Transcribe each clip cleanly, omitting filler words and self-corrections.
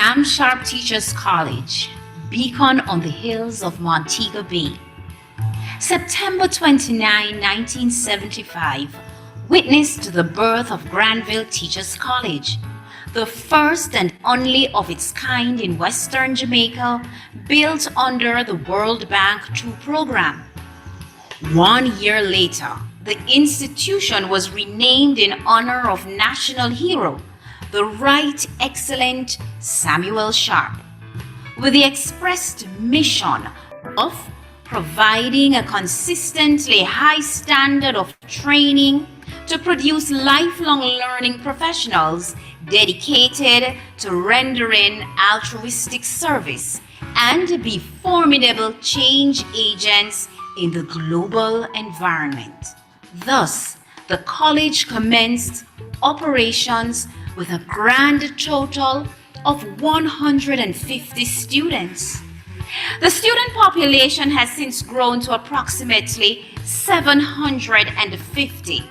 Sam Sharp Teachers College, beacon on the hills of Montego Bay. September 29, 1975, witnessed the birth of Granville Teachers College, the first and only of its kind in Western Jamaica, built under the World Bank II program. 1 year later, the institution was renamed in honor of national hero, the Right Excellent Samuel Sharp, with the expressed mission of providing a consistently high standard of training to produce lifelong learning professionals dedicated to rendering altruistic service and be formidable change agents in the global environment. Thus, the college commenced operations with a grand total of 150 students. The student population has since grown to approximately 750.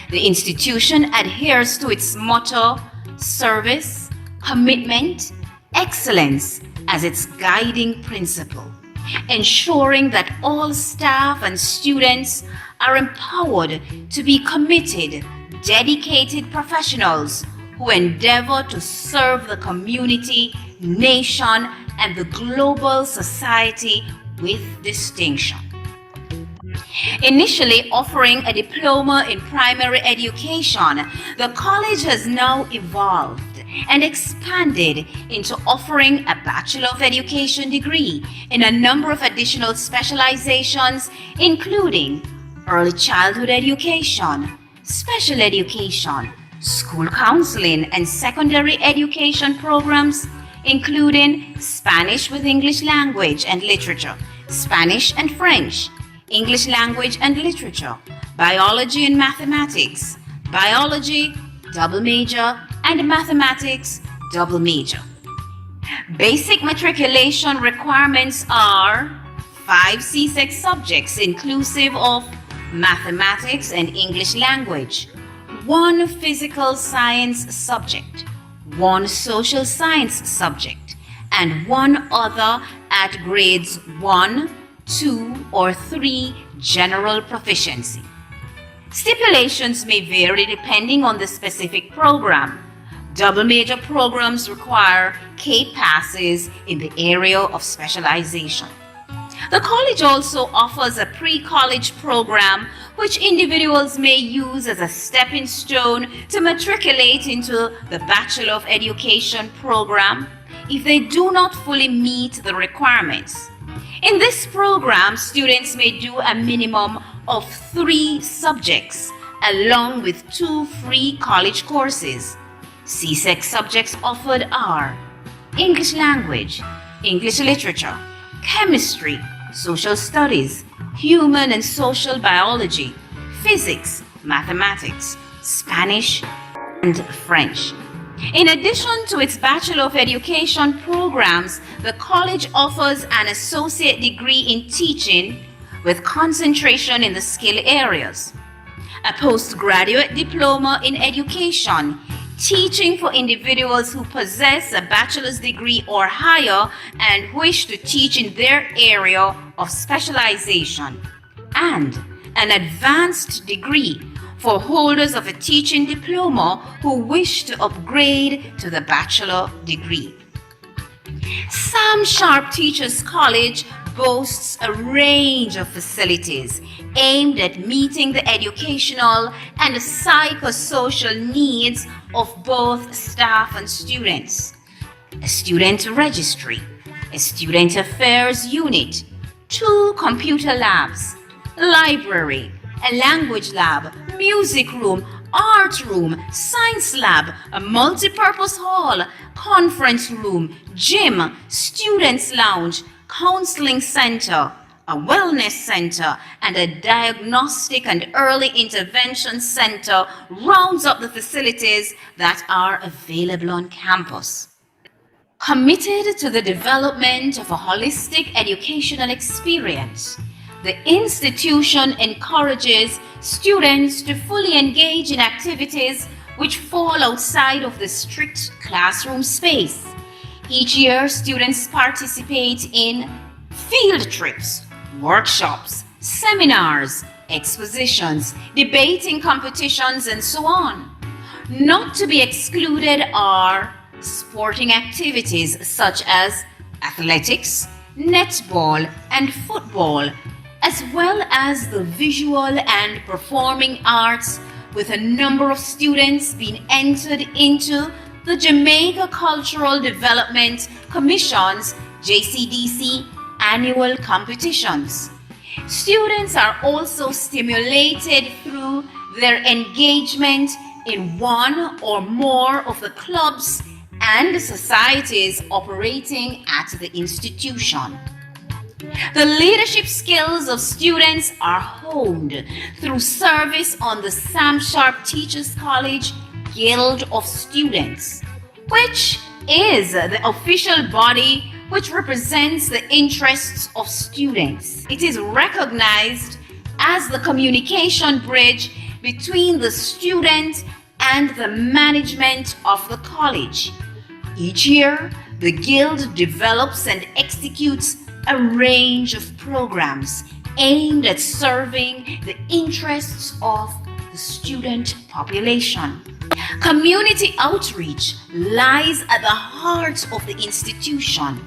The institution adheres to its motto, service, commitment, excellence as its guiding principle, ensuring that all staff and students are empowered to be committed, dedicated professionals who endeavor to serve the community, nation, and the global society with distinction. Initially offering a diploma in primary education, the college has now evolved and expanded into offering a Bachelor of Education degree in a number of additional specializations, including early childhood education, special education, school counseling, and secondary education programs, including Spanish with English language and literature, Spanish and French, English language and literature, biology and mathematics, biology, double major, and mathematics, double major. Basic matriculation requirements are 5 CSEC subjects inclusive of mathematics and English language, 1 physical science subject, 1 social science subject, and 1 other at grades 1, 2, or 3 general proficiency. Stipulations may vary depending on the specific program. Double major programs require CAPE passes in the area of specialization. The college also offers a pre-college program which individuals may use as a stepping stone to matriculate into the Bachelor of Education program if they do not fully meet the requirements. In this program, students may do a minimum of 3 subjects along with 2 free college courses. CSEC subjects offered are English language, English literature, chemistry, social studies, human and social biology, physics, mathematics, Spanish, and French. In addition to its Bachelor of Education programs, the college offers an associate degree in teaching with concentration in the skill areas, a postgraduate diploma in education, teaching for individuals who possess a bachelor's degree or higher and wish to teach in their area of specialization, and an advanced degree for holders of a teaching diploma who wish to upgrade to the bachelor degree. Sam Sharp Teachers College boasts a range of facilities aimed at meeting the educational and psychosocial needs of both staff and students. A student registry, a student affairs unit, 2 computer labs, library, a language lab, music room, art room, science lab, a multi-purpose hall, conference room, gym, students lounge, counseling center, a wellness center, and a diagnostic and early intervention center rounds up the facilities that are available on campus. Committed to the development of a holistic educational experience, the institution encourages students to fully engage in activities which fall outside of the strict classroom space, Each year, students participate in field trips, workshops, seminars, expositions, debating competitions, and so on. Not to be excluded are sporting activities such as athletics, netball, and football, as well as the visual and performing arts, with a number of students being entered into the Jamaica Cultural Development Commission's JCDC annual competitions. Students are also stimulated through their engagement in one or more of the clubs and societies operating at the institution. The leadership skills of students are honed through service on the Sam Sharp Teachers College Guild of Students, which is the official body which represents the interests of students. It is recognized as the communication bridge between the student and the management of the college. Each year, the Guild develops and executes a range of programs aimed at serving the interests of the student population. Community outreach lies at the heart of the institution.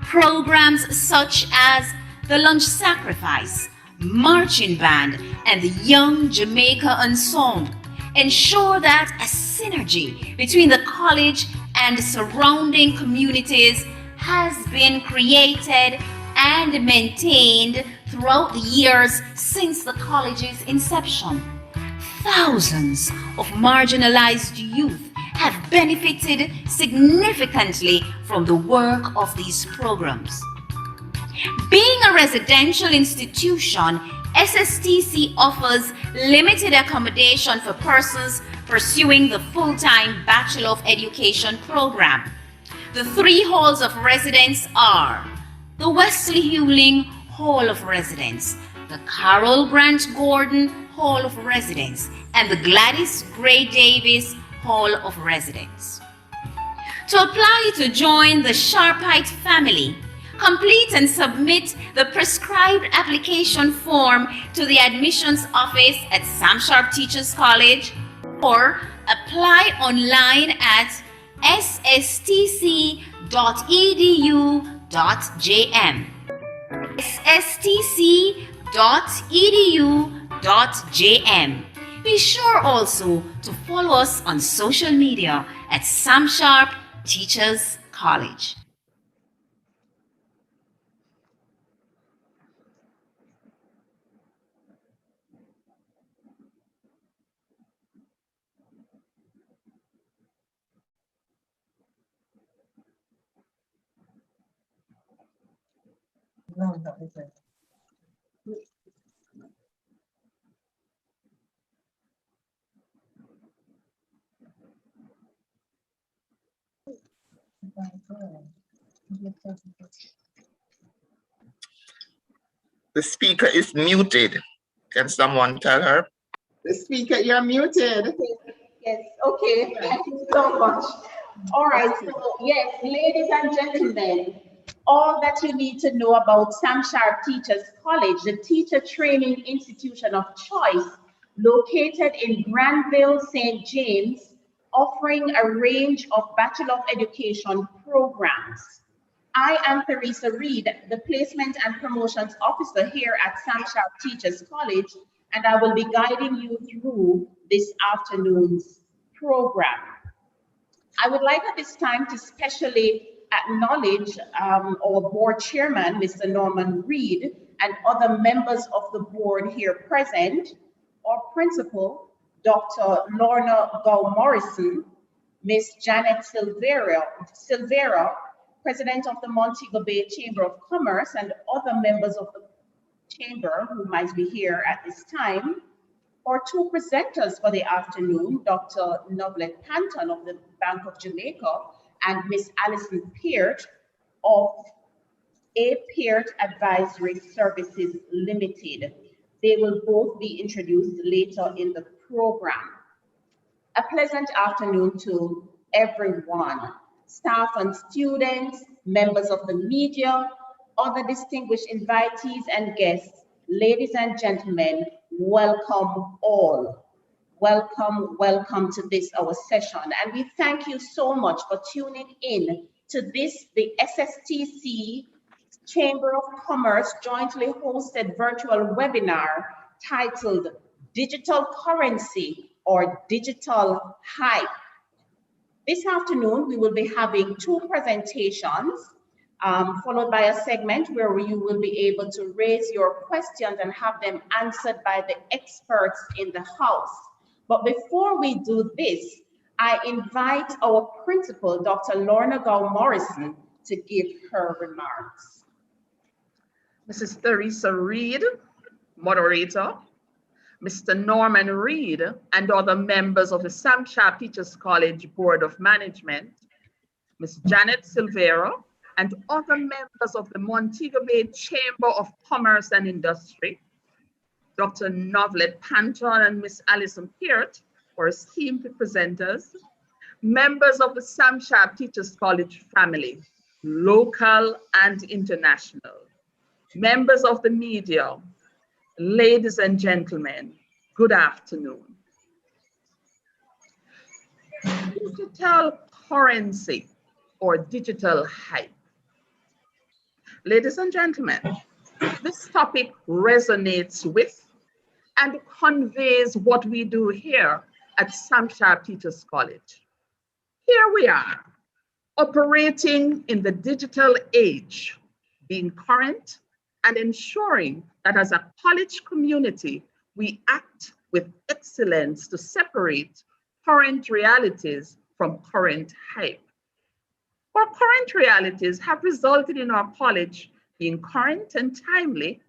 Programs such as the Lunch Sacrifice, Marching Band, and the Young Jamaica Ensemble ensure that a synergy between the college and surrounding communities has been created and maintained throughout the years since the college's inception. Thousands of marginalized youth have benefited significantly from the work of these programs. Being a residential institution, SSTC offers limited accommodation for persons pursuing the full-time Bachelor of Education program. The three halls of residence are the Wesley Hewling Hall of Residence, the Carol Grant Gordon Hall of Residence, and the Gladys Gray Davis Hall of Residence. To apply to join the Sharpite family, complete and submit the prescribed application form to the admissions office at Sam Sharp Teachers College, or apply online at sstc.edu.jm. sstc.edu.jm. Be sure also to follow us on social media at Sam Sharp Teachers College. No, it's not. The speaker is muted. Can someone tell her? The speaker, you're muted. Yes, okay, thank you so much. All right, so yes, ladies and gentlemen, all that you need to know about Sam Sharp Teachers College, the teacher training institution of choice, located in Granville, St. James, offering a range of Bachelor of Education programs. I am Theresa Reed, the Placement and Promotions Officer here at Sam Sharp Teachers College, and I will be guiding you through this afternoon's program. I would like at this time to specially acknowledge our board chairman, Mr. Norman Reed, and other members of the board here present, our principal, Dr. Lorna Gow-Morrison, Ms. Janet Silvera, President of the Montego Bay Chamber of Commerce, and other members of the chamber who might be here at this time. Our two presenters for the afternoon, Dr. Novlet Panton of the Bank of Jamaica and Ms. Alison Peart of A. Peart Advisory Services Limited. They will both be introduced later in the program. A pleasant afternoon to everyone. staff and students, members of the media, other distinguished invitees and guests, ladies and gentlemen, welcome all. Welcome, welcome to this, our session. And we thank you so much for tuning in to this, the SSTC Chamber of Commerce jointly hosted virtual webinar titled Digital Currency or Digital Hype. This afternoon, we will be having two presentations, followed by a segment where you will be able to raise your questions and have them answered by the experts in the house. But before we do this, I invite our principal, Dr. Lorna Gao Morrison, to give her remarks. Mrs. Theresa Reed, moderator, Mr. Norman Reed, and other members of the Sam Sharp Teachers College Board of Management, Ms. Janet Silvera, and other members of the Montego Bay Chamber of Commerce and Industry, Dr. Novlet Panton and Ms. Alison Peart, our esteemed presenters, members of the Sam Sharp Teachers College family, local and international, members of the media, ladies and gentlemen, good afternoon. Digital currency or digital hype. Ladies and gentlemen, this topic resonates with and conveys what we do here at Sam Sharp Teachers College. Here we are, operating in the digital age, being current and ensuring that as a college community, we act with excellence to separate current realities from current hype. Our current realities have resulted in our college being current and timely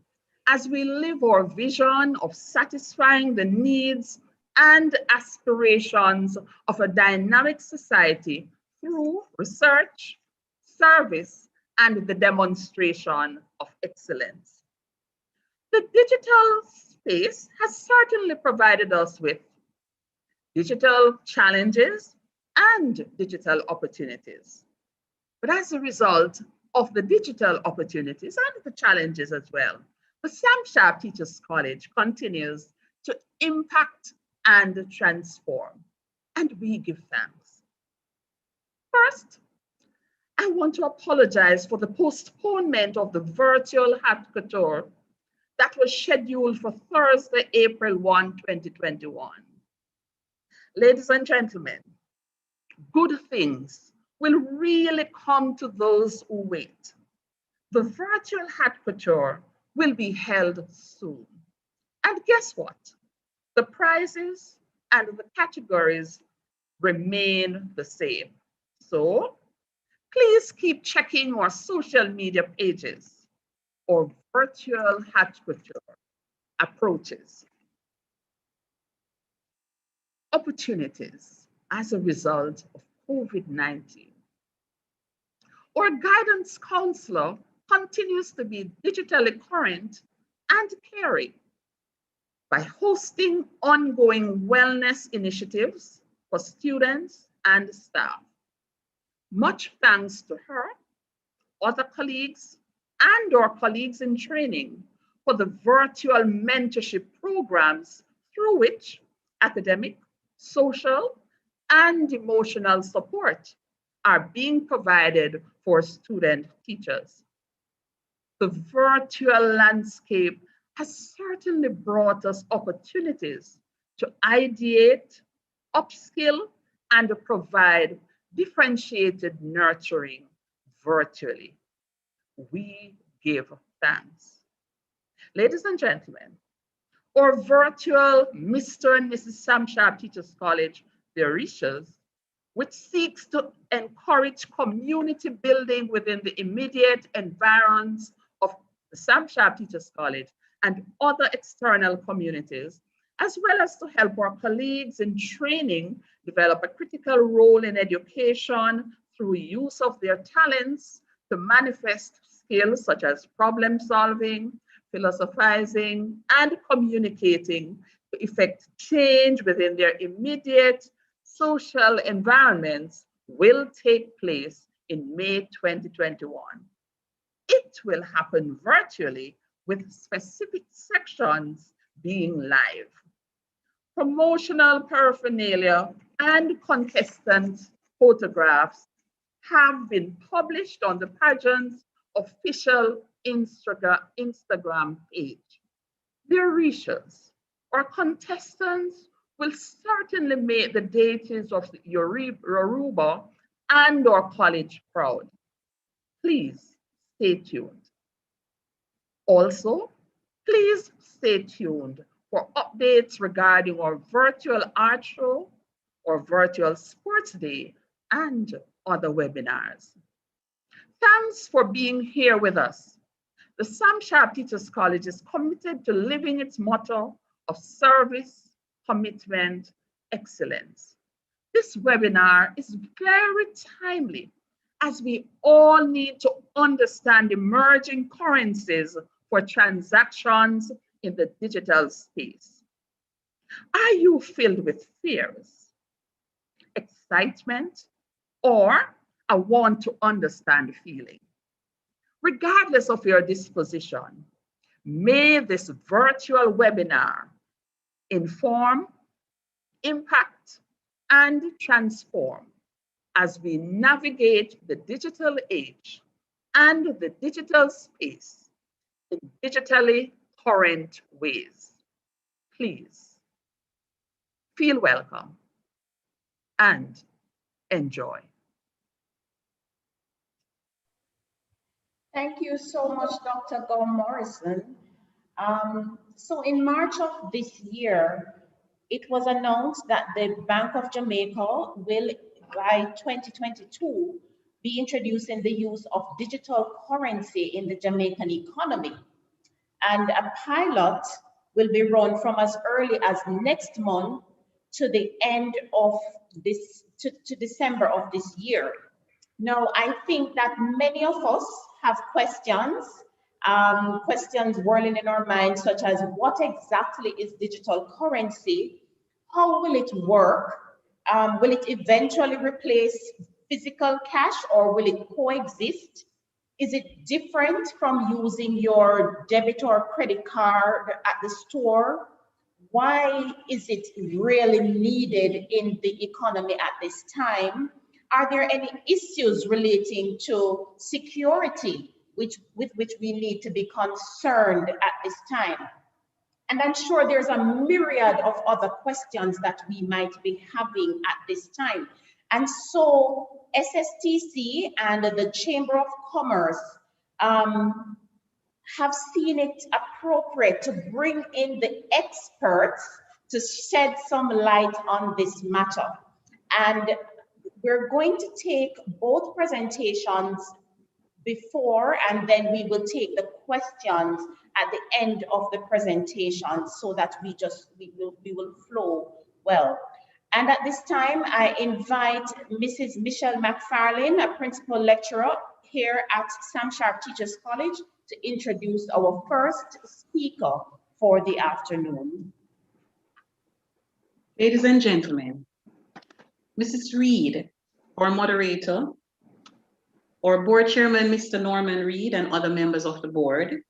as we live our vision of satisfying the needs and aspirations of a dynamic society through research, service, and the demonstration of excellence. The digital space has certainly provided us with digital challenges and digital opportunities. But as a result of the digital opportunities and the challenges as well, the Sam Sharp Teachers College continues to impact and transform, and we give thanks. First, I want to apologize for the postponement of the virtual Haute Couture that was scheduled for Thursday, April 1, 2021. Ladies and gentlemen, good things will really come to those who wait. The virtual Haute Couture will be held soon. And guess what? The prizes and the categories remain the same. So please keep checking our social media pages or virtual Haute Couture approaches. Opportunities as a result of COVID-19. Our guidance counselor continues to be digitally current and caring by hosting ongoing wellness initiatives for students and staff. Much thanks to her, other colleagues, and our colleagues in training for the virtual mentorship programs through which academic, social, and emotional support are being provided for student teachers. The virtual landscape has certainly brought us opportunities to ideate, upskill, and provide differentiated nurturing virtually. We give thanks. Ladies and gentlemen, our virtual Mr. and Mrs. Sam Sharp Teachers College Berishas, which seeks to encourage community building within the immediate environs of the Sam Sharp Teachers College and other external communities, as well as to help our colleagues in training develop a critical role in education through use of their talents to manifest skills such as problem solving, philosophizing, and communicating to effect change within their immediate social environments. will take place in May 2021. It will happen virtually with specific sections being live. Promotional paraphernalia and contestant photographs have been published on the pageant's official Instagram page. Their researchers or contestants will certainly make the deities of Yoruba and our college proud. Please stay tuned. Also, please stay tuned for updates regarding our virtual art show or virtual sports day and other webinars. Thanks for being here with us. The Sam Sharp Teachers College is committed to living its motto of service, commitment, excellence. This webinar is very timely as we all need to understand emerging currencies for transactions in the digital space. Are you filled with fears, excitement, or a want to understand feeling? Regardless of your disposition, may this virtual webinar inform, impact, and transform as we navigate the digital age and the digital space in digitally current ways. Please feel welcome and enjoy. Thank you so much, Dr. Gull Morrison. So in March of this year, it was announced that the Bank of Jamaica will, by 2022, be introducing the use of digital currency in the Jamaican economy. And a pilot will be run from as early as next month to the end of this, to December of this year. Now, I think that many of us have questions whirling in our minds, such as what exactly is digital currency? How will it work? Will it eventually replace physical cash, or will it coexist? Is it different from using your debit or credit card at the store? Why is it really needed in the economy at this time? Are there any issues relating to security with which we need to be concerned at this time? And I'm sure there's a myriad of other questions that we might be having at this time. And so SSTC and the Chamber of Commerce have seen it appropriate to bring in the experts to shed some light on this matter. And we're going to take both presentations before, and then we will take the questions at the end of the presentation so that we will flow well. And at this time, I invite Mrs. Michelle McFarlane, a principal lecturer here at Sam Sharp Teachers College, to introduce our first speaker for the afternoon. Ladies and gentlemen, Mrs. Reed, our moderator, our board chairman, Mr. Norman Reed, and other members of the board,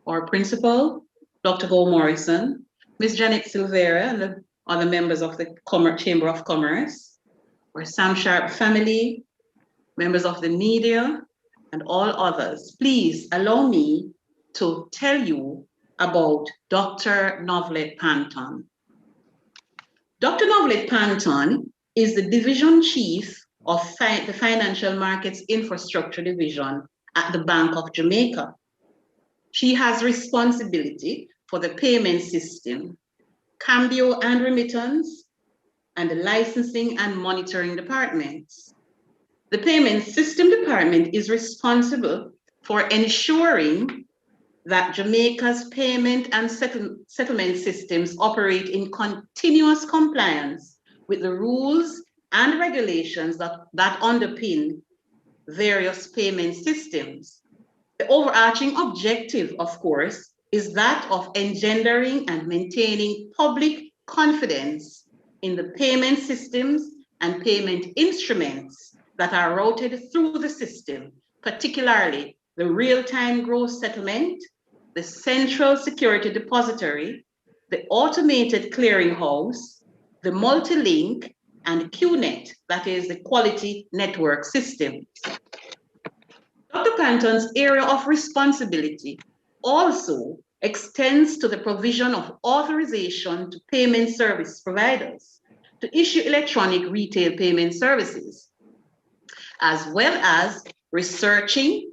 our principal, Dr. Gull Morrison, Ms. Janet Silvera, and the other members of the Chamber of Commerce, our Sam Sharp family, members of the media, and all others. Please allow me to tell you about Dr. Novelet Panton. Dr. Novelet Panton is the Division Chief of the Financial Markets Infrastructure Division at the Bank of Jamaica. She has responsibility for the payment system, cambio and remittance, and the licensing and monitoring departments. The payment system department is responsible for ensuring that Jamaica's payment and settlement systems operate in continuous compliance with the rules and regulations that underpin various payment systems. The overarching objective, of course, is that of engendering and maintaining public confidence in the payment systems and payment instruments that are routed through the system, particularly the real-time gross settlement, the central security depository, the automated clearinghouse, the multi-link, and QNet, that is the quality network system. Dr. Panton's area of responsibility also extends to the provision of authorization to payment service providers to issue electronic retail payment services, as well as researching,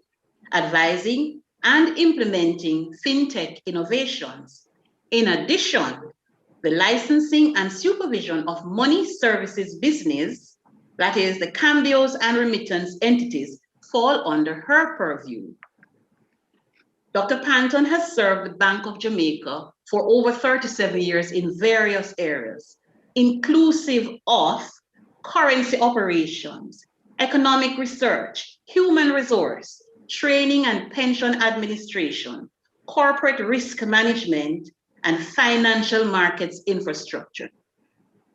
advising, and implementing fintech innovations. In addition, the licensing and supervision of money services business, that is the cambios and remittance entities, fall under her purview. Dr. Panton has served the Bank of Jamaica for over 37 years in various areas, inclusive of currency operations, economic research, human resource, training and pension administration, corporate risk management, and financial markets infrastructure.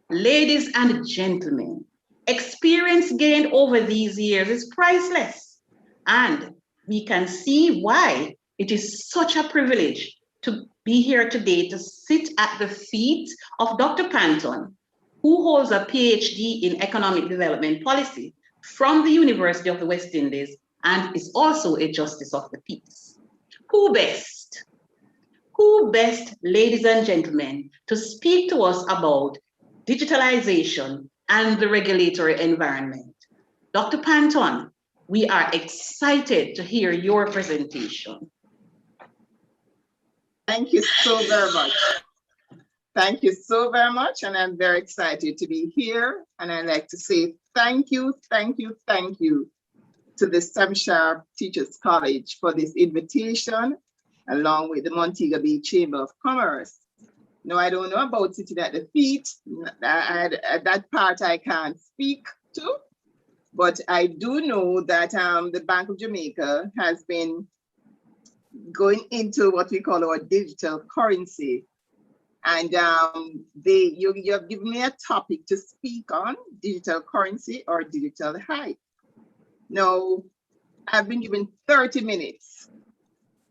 Ladies and gentlemen, experience gained over these years is priceless, and we can see why it is such a privilege to be here today to sit at the feet of Dr. Panton, who holds a PhD in economic development policy from the University of the West Indies and is also a Justice of the Peace. Who best, ladies and gentlemen, to speak to us about digitalization and the regulatory environment? Dr. Panton, we are excited to hear your presentation. Thank you so very much. Thank you so very much. And I'm very excited to be here. And I'd like to say thank you to the Sam Sharp Teachers College for this invitation, along with the Montego Bay Chamber of Commerce. No, I don't know about sitting at the feet. That part I can't speak to, but I do know that the Bank of Jamaica has been going into what we call our digital currency. And you have given me a topic to speak on, digital currency or digital hype. Now, I've been given 30 minutes.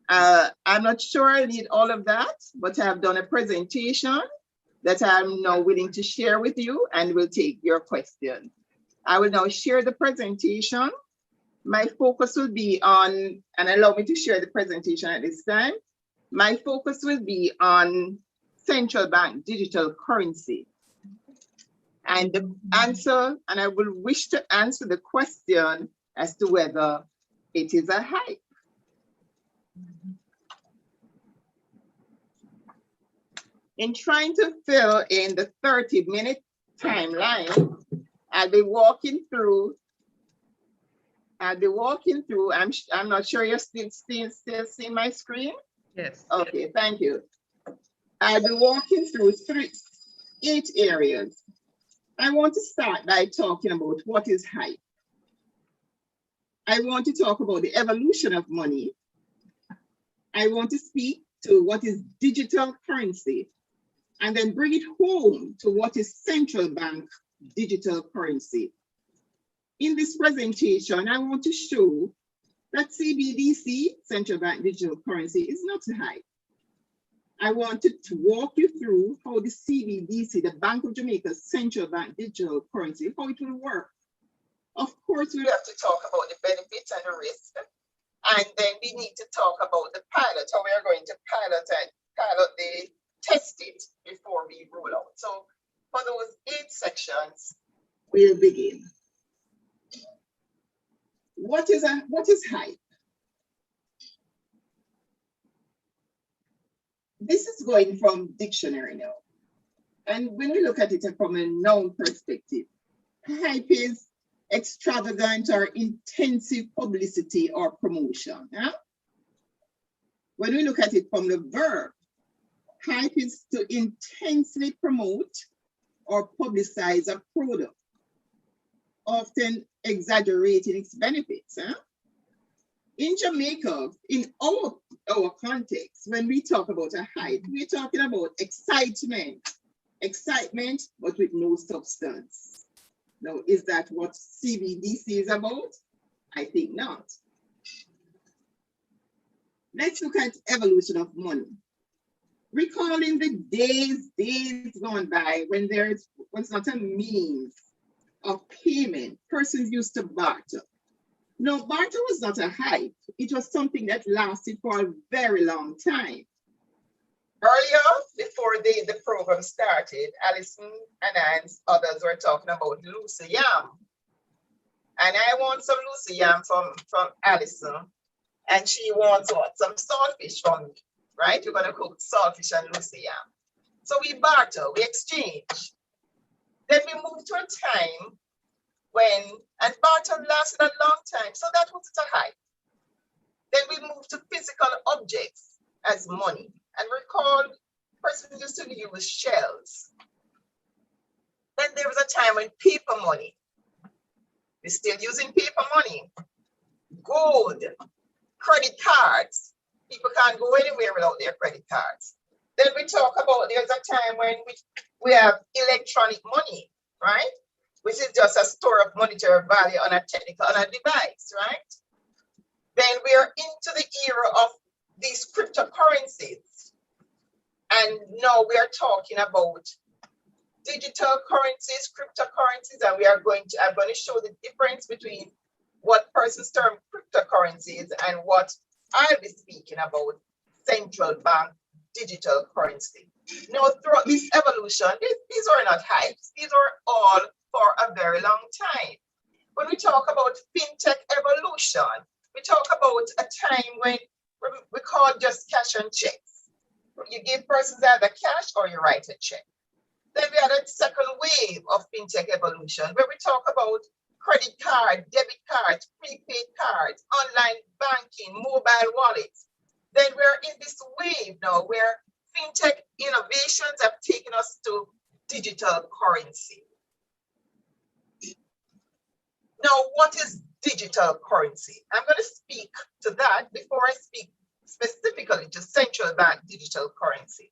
I'm not sure I need all of that, but I've done a presentation that I'm now willing to share with you and will take your question. I will now share the presentation. My focus will be on, and allow me to share the presentation at this time. My focus will be on central bank digital currency. And the answer, and I will wish to answer the question as to whether it is a hype. In trying to fill in the 30-minute timeline, I'll be walking through, I'm not sure you're still seeing my screen? Yes. Okay, thank you. I'll be walking through 8 areas. I want to start by talking about what is hype. I want to talk about the evolution of money. I want to speak to what is digital currency, and then bring it home to what is central bank digital currency. In this presentation, I want to show that CBDC, central bank digital currency, is not a hype. I wanted to walk you through how the CBDC, the Bank of Jamaica's central bank digital currency, how it will work. Of course, we'll have to talk about the benefits and the risks. And then we need to talk about the pilot, how we are going to test it before we roll out. So for those 8 sections, we'll begin. What is hype? This is going from dictionary now. And when we look at it from a noun perspective, hype is extravagant or intensive publicity or promotion. Yeah? When we look at it from the verb, hype is to intensely promote or publicize a product, often exaggerating its benefits. Huh? In Jamaica, in our context, when we talk about a hype, we're talking about excitement, but with no substance. Now, is that what CBDC is about? I think not. Let's look at evolution of money. Recalling the days gone by when there was not a means of payment, persons used to barter. No, barter was not a hype. It was something that lasted for a very long time. Earlier, before the program started, Alison and I and others were talking about Lucy Yam. And I want some Lucy Yam from Alison. And she wants what? Some saltfish from me, right? We're gonna cook saltfish and Lucy Yam. So we barter, we exchange. Then we move to a time when, and barter lasted a long time, so that was a hype. Then we move to physical objects as money. And recall, persons used to use shells. Then there was a time when paper money. We're still using paper money. Gold, credit cards. People can't go anywhere without their credit cards. Then we talk about there's a time when we have electronic money, right? Which is just a store of monetary value on a device, right? Then we are into the era of these cryptocurrencies. And now we are talking about digital currencies, cryptocurrencies, and I'm going to show the difference between what persons term cryptocurrencies and what I'll be speaking about central bank digital currency. Now, throughout this evolution, these are not hypes. These are all for a very long time. When we talk about fintech evolution, we talk about a time when we call just cash and checks. You give persons either cash or you write a check. Then we had a second wave of fintech evolution where we talk about credit card, debit cards, prepaid cards, online banking, mobile wallets. Then we're in this wave now where fintech innovations have taken us to digital currency. Now, what is digital currency? I'm going to speak to that before I speak specifically to central bank digital currency.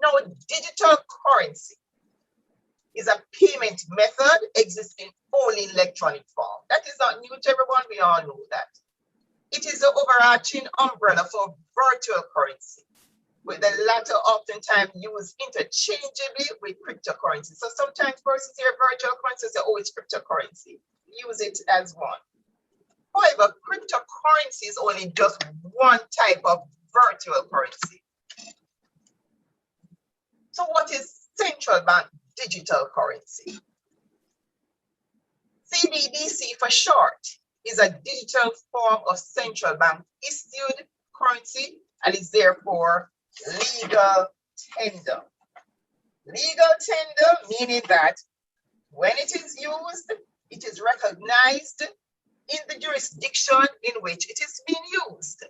Now, digital currency is a payment method existing only in electronic form. That is not new to everyone, we all know that. It is the overarching umbrella for virtual currency, with the latter oftentimes used interchangeably with cryptocurrency. So sometimes persons hear virtual currency and say, oh, it's cryptocurrency. Use it as one. However, cryptocurrency is only just one type of virtual currency. So what is central bank digital currency? CBDC for short is a digital form of central bank issued currency and is therefore legal tender. Legal tender meaning that when it is used, it is recognized in the jurisdiction in which it is being used.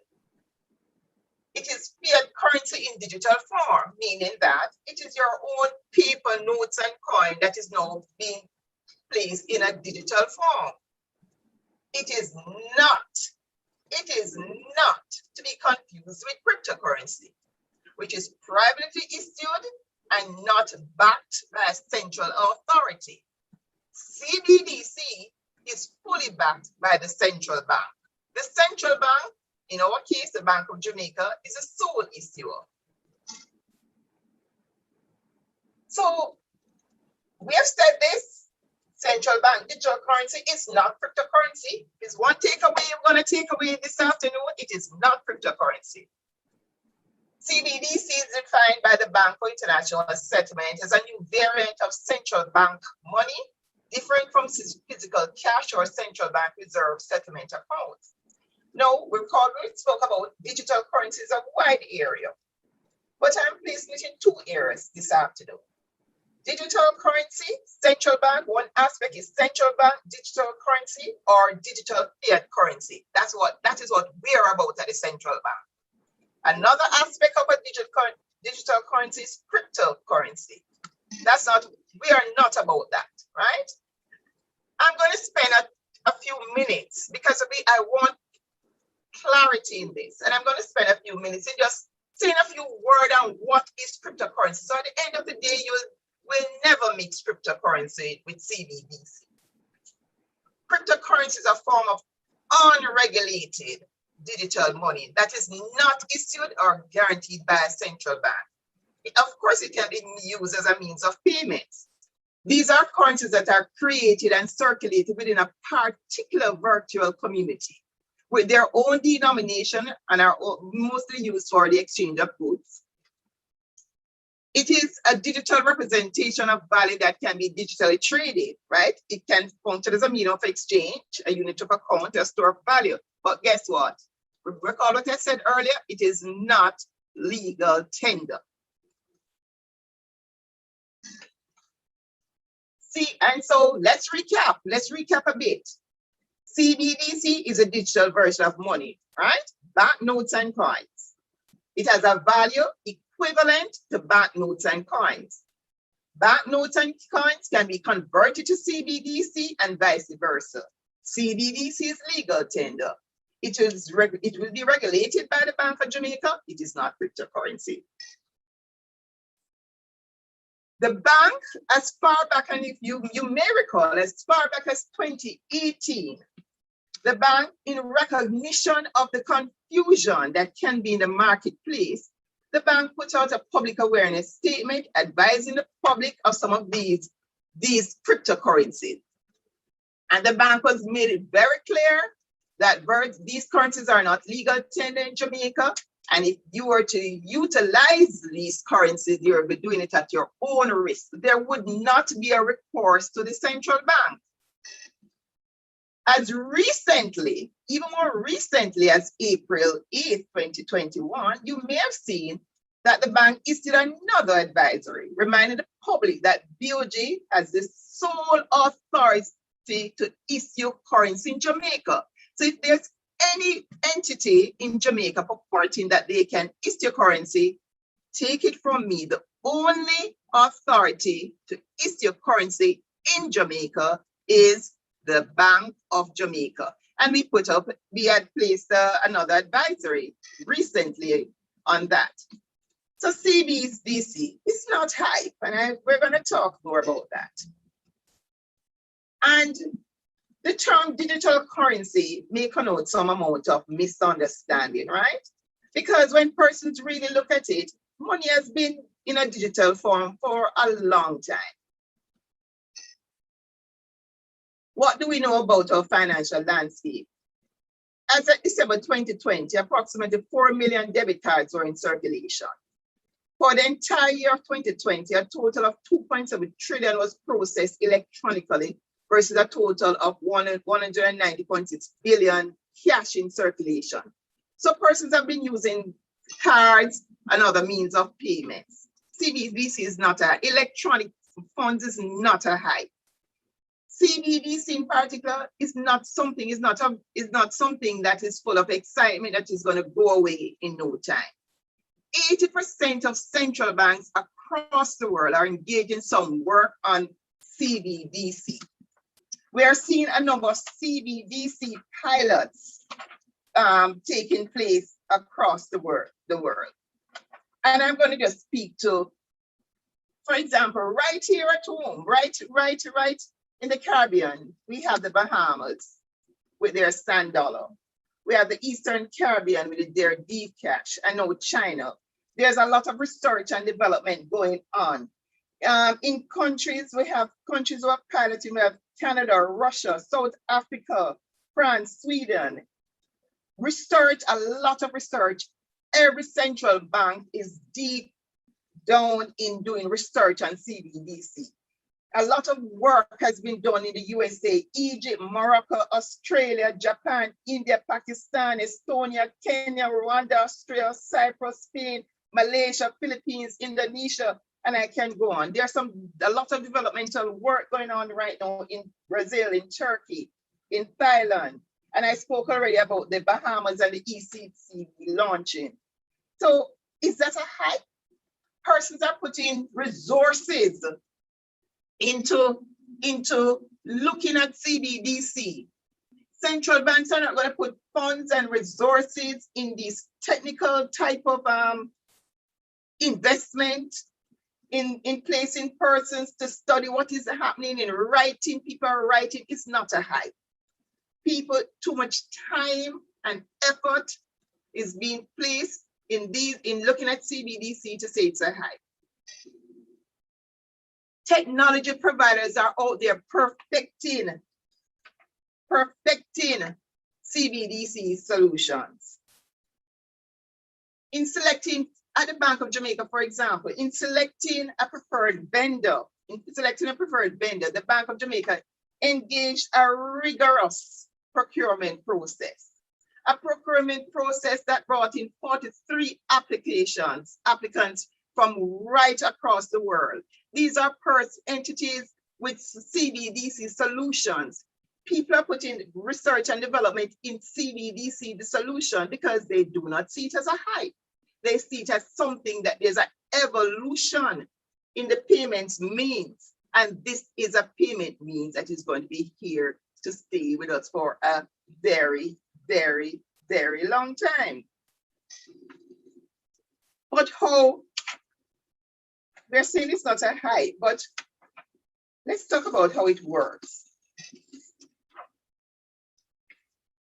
It is fiat currency in digital form, meaning that it is your own paper notes and coin that is now being placed in a digital form. It is not to be confused with cryptocurrency, which is privately issued and not backed by a central authority. CBDC is fully backed by the central bank. The central bank, in our case, the Bank of Jamaica, is a sole issuer. So we have said this, central bank digital currency is not cryptocurrency. Is one takeaway you're going to take away this afternoon. It is not cryptocurrency. CBDC is defined by the Bank for International Settlement as a new variant of central bank money, different from physical cash or central bank reserve settlement accounts. Now, we spoke about digital currencies a wide area, but I'm placing it in two areas this afternoon. Digital currency, central bank, one aspect is central bank digital currency or digital fiat currency. That is what we're about at the central bank. Another aspect of a digital currency is cryptocurrency. We are not about that, right? I'm going to spend a few minutes because I want clarity in this, and I'm going to spend a few minutes in just saying a few words on what is cryptocurrency. So at the end of the day, will never mix cryptocurrency with CBDC. Cryptocurrency is a form of unregulated digital money that is not issued or guaranteed by a central bank. Of course, it can be used as a means of payments. These are currencies that are created and circulated within a particular virtual community with their own denomination and are mostly used for the exchange of goods. It is a digital representation of value that can be digitally traded, right? It can function as a means of exchange, a unit of account, a store of value. But guess what? Recall what I said earlier, it is not legal tender. See, and so let's recap a bit. CBDC is a digital version of money, right? Banknotes and coins. It has a value equivalent to banknotes and coins. Banknotes and coins can be converted to CBDC and vice versa. CBDC is legal tender. It will be regulated by the Bank of Jamaica. It is not cryptocurrency. The bank, as far back, and if you may recall, as far back as 2018, the bank, in recognition of the confusion that can be in the marketplace, the bank put out a public awareness statement advising the public of some of these cryptocurrencies. And the bank was made it very clear that these currencies are not legal tender in Jamaica. And if you were to utilize these currencies, you will be doing it at your own risk. There would not be a recourse to the central bank. As recently, even more recently as April 8th, 2021, you may have seen that the bank issued another advisory, reminding the public that BOJ has the sole authority to issue currency in Jamaica. So if there's any entity in Jamaica purporting that they can issue currency, take it from me, the only authority to issue currency in Jamaica is the Bank of Jamaica. And we had placed another advisory recently on that. So CBDC is not hype, and we're going to talk more about that. And the term digital currency may connote some amount of misunderstanding, right? Because when persons really look at it, money has been in a digital form for a long time. What do we know about our financial landscape? As of December 2020, approximately 4 million debit cards were in circulation. For the entire year of 2020, a total of 2.7 trillion was processed electronically versus a total of 190.6 billion cash in circulation. So persons have been using cards and other means of payments. CBDC is not electronic funds is not a hype. CBDC in particular is not something that is full of excitement that is going to go away in no time. 80% of central banks across the world are engaged in some work on CBDC. We are seeing a number of CBDC pilots taking place across the world. And I'm going to just speak to, for example, right here at home, right in the Caribbean, we have the Bahamas with their sand dollar. We have the Eastern Caribbean with their deep cash. I know China. There's a lot of research and development going on. In countries, we have countries who are piloting. We have Canada, Russia, South Africa, France, Sweden. Research, a lot of research. Every central bank is deep down in doing research on CBDC. A lot of work has been done in the USA, Egypt, Morocco, Australia, Japan, India, Pakistan, Estonia, Kenya, Rwanda, Australia, Cyprus, Spain, Malaysia, Philippines, Indonesia, and I can go on. There's a lot of developmental work going on right now in Brazil, in Turkey, in Thailand. And I spoke already about the Bahamas and the ECC launching. So is that a hype? Persons are putting resources into looking at CBDC. Central banks are not going to put funds and resources in this technical type of investment. in placing persons to study what is happening in writing. People are writing. It's not a hype. People, too much time and effort is being placed in looking at CBDC to say it's a hype. Technology providers are out there perfecting CBDC solutions. In selecting, at the Bank of Jamaica, for example, in selecting a preferred vendor, the Bank of Jamaica engaged a rigorous procurement process. A procurement process that brought in 43 applicants from right across the world. These are entities with CBDC solutions. People are putting research and development in CBDC, the solution, because they do not see it as a hype. They see it as something that there's an evolution in the payments means. And this is a payment means that is going to be here to stay with us for a very, very, very long time. But how, we're saying it's not a hype, but let's talk about how it works.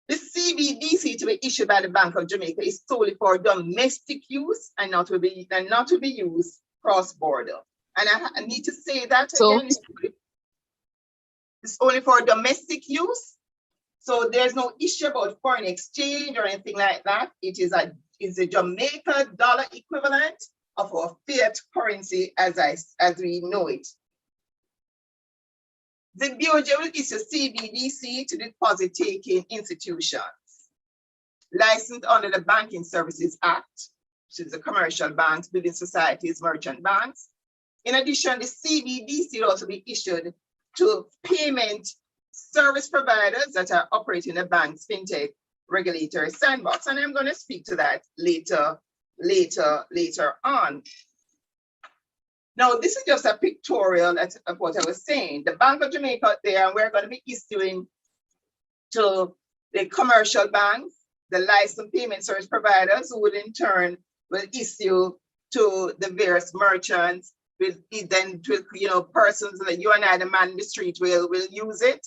The CBDC to be issued by the Bank of Jamaica is solely for domestic use and not to be used cross-border. And I need to say that again. It's only for domestic use. So there's no issue about foreign exchange or anything like that. It is a Jamaica dollar equivalent of our fiat currency as we know it. The BOJ will issue CBDC to deposit-taking institutions licensed under the Banking Services Act, which is the commercial banks, building societies, merchant banks. In addition, the CBDC will also be issued to payment service providers that are operating the bank's fintech regulatory sandbox. And I'm going to speak to that later on. Now, this is just a pictorial of what I was saying. The Bank of Jamaica there, we're going to be issuing to the commercial banks, the licensed payment service providers, who would in turn will issue to the various merchants. Then, persons like you and I, the man in the street, will use it.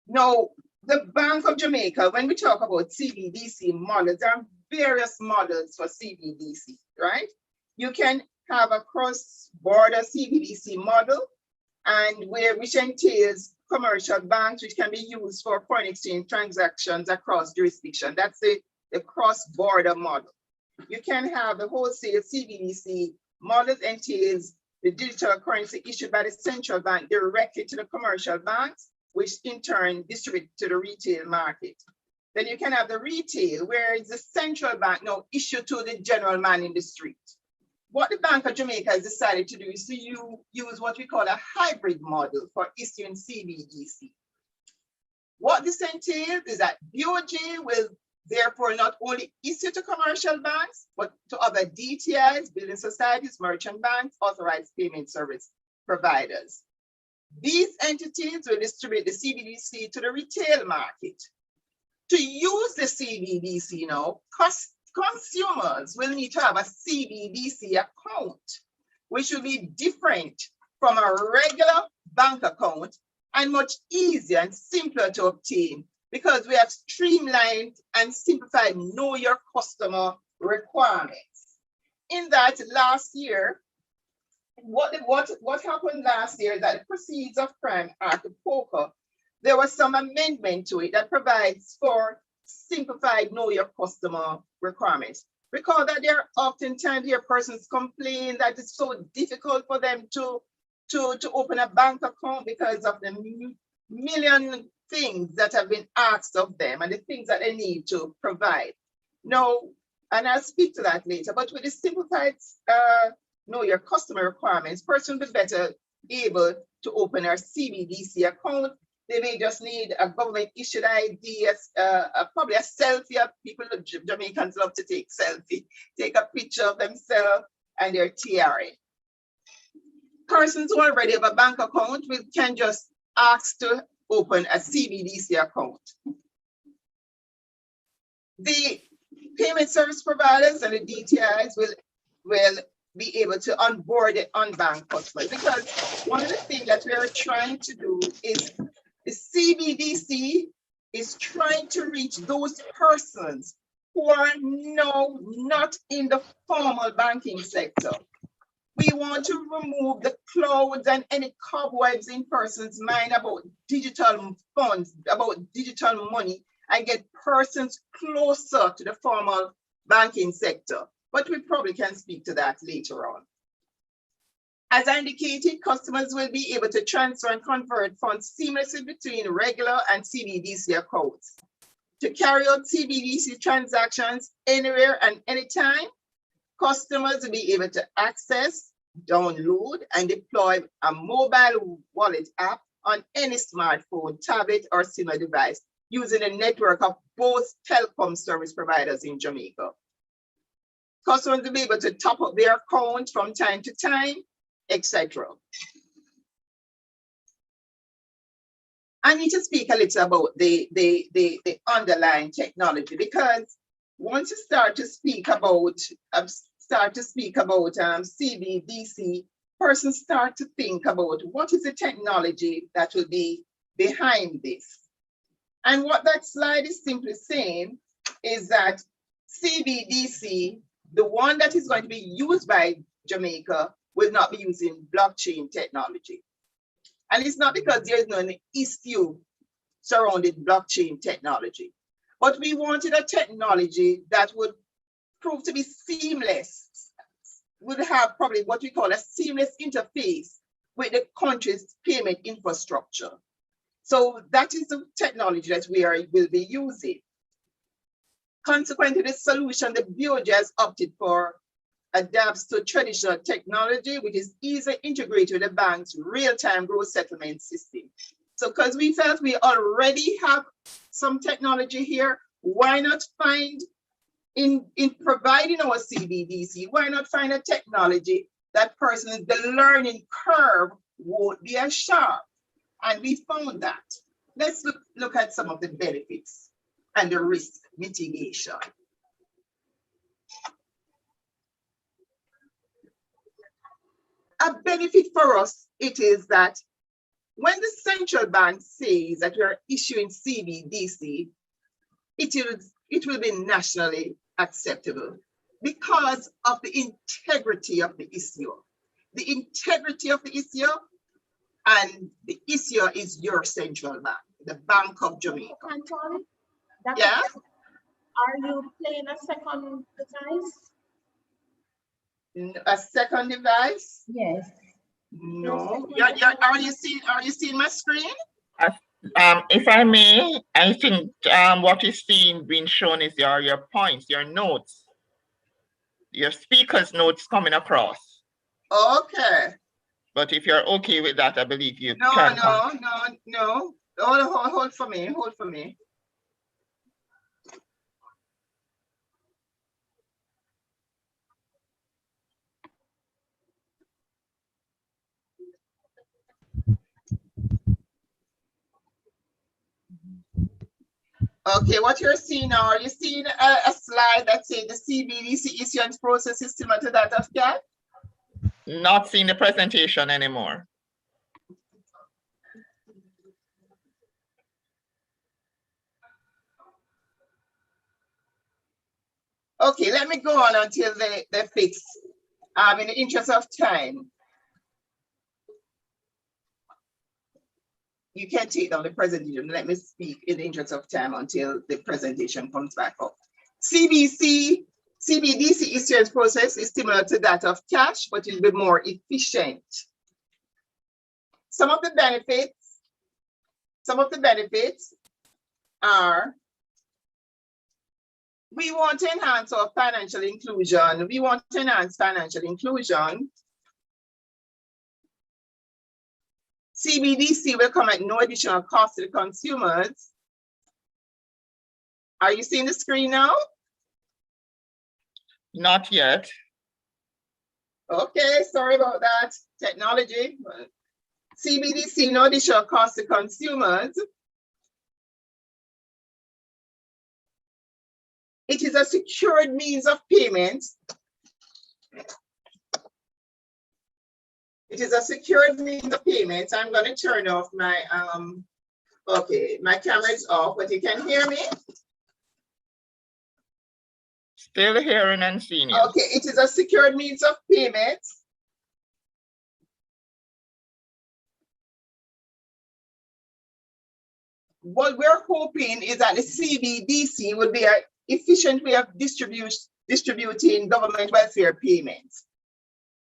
Now, the Bank of Jamaica, when we talk about CBDC models, there are various models for CBDC, right? You can have a cross-border CBDC model, and which entails commercial banks, which can be used for foreign exchange transactions across jurisdiction. That's the cross-border model. You can have the wholesale CBDC model, entails the digital currency issued by the central bank directly to the commercial banks, which in turn distribute to the retail market. Then you can have the retail, where it's the central bank now issue to the general man in the street. What the Bank of Jamaica has decided to do is to use what we call a hybrid model for issuing CBDC. What this entails is that BOJ will therefore not only issue to commercial banks, but to other DTIs, building societies, merchant banks, authorized payment service providers. These entities will distribute the CBDC to the retail market. To use the CBDC now, consumers will need to have a CBDC account, which will be different from a regular bank account and much easier and simpler to obtain, because we have streamlined and simplified know your customer requirements. In that last year, what happened last year is that the Proceeds of Crime Act of POCA, there was some amendment to it that provides for simplified know your customer requirements. Recall that there are oftentimes here persons complain that it's so difficult for them to open a bank account because of the million things that have been asked of them and the things that they need to provide. No, and I'll speak to that later, but with the simplified know your customer requirements, person will be better able to open their CBDC account. They may just need a government issued ID, probably a selfie. People, Jamaicans love to take selfie, take a picture of themselves and their TRA. Persons who already have a bank account can just ask to open a CBDC account. The Payment service providers and the DTIs will be able to onboard the unbanked customers, because one of the things that we are trying to do is the CBDC is trying to reach those persons who are now not in the formal banking sector. We want to remove the clouds and any cobwebs in persons' mind about digital funds, about digital money, and get persons closer to the formal banking sector. But we probably can speak to that later on. As I indicated, customers will be able to transfer and convert funds seamlessly between regular and CBDC accounts. To carry out CBDC transactions anywhere and anytime, customers will be able to access, download, and deploy a mobile wallet app on any smartphone, tablet, or similar device using a network of both telecom service providers in Jamaica. Customers will be able to top up their account from time to time, etc. I need to speak a little about the underlying technology, because once you start to speak about CBDC, persons start to think about what is the technology that will be behind this. And what that slide is simply saying is that CBDC, the one that is going to be used by Jamaica, will not be using blockchain technology. And it's not because there is no issue surrounding blockchain technology, but we wanted a technology that would prove to be seamless, would have probably what we call a seamless interface with the country's payment infrastructure. So that is the technology that will be using. Consequently, the solution the BOJ has opted for adapts to traditional technology, which is easily integrated with the bank's real-time gross settlement system. So because we felt we already have some technology here, why not find in providing our CBDC, why not find a technology that the learning curve won't be as sharp? And we found that. Let's look at some of the benefits and the risk mitigation. A benefit for us, it is that when the central bank says that we are issuing CBDC, it will be nationally acceptable because of the integrity of the issuer. The integrity of the issuer, and the issuer is your central bank, the Bank of Jamaica. Anton, Yeah? are you playing a second device? A second device? Yes. No. Are you seeing my screen? If I may, I think what is being shown is your points, your notes, your speaker's notes coming across. Okay. But if you're okay with that, I believe you No. can. No. Hold for me. Okay, what you're seeing now, are you seeing a slide that says the CBDC issuance process is similar to that of CAD? Not seeing the presentation anymore. Okay, let me go on until they fix. In the interest of time, you can take down the presentation. Let me speak in the interest of time until the presentation comes back up. CBDC issuance process is similar to that of cash, but it will be more efficient. Some of the benefits are, we want to enhance our financial inclusion. We want to enhance financial inclusion. CBDC will come at no additional cost to the consumers. Are you seeing the screen now? Not yet. Okay, sorry about that. Technology. CBDC, no additional cost to consumers. It is a secured means of payment. It is a secured means of payment. I'm going to turn off my, okay, my camera is off, but you can hear me? Still hearing and seeing you. Okay, it is a secured means of payment. What we're hoping is that the CBDC will be an efficient way of distributing government welfare payments,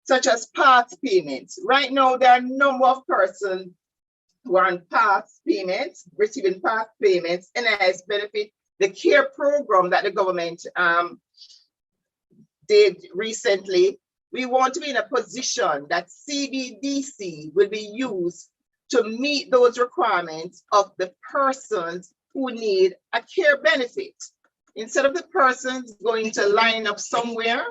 such as PATH payments. Right now, there are a number of persons who are on PATH payments, receiving PATH payments, NIS benefit, the CARE program that the government did recently. We want to be in a position that CBDC will be used to meet those requirements of the persons who need a care benefit. Instead of the persons going to line up somewhere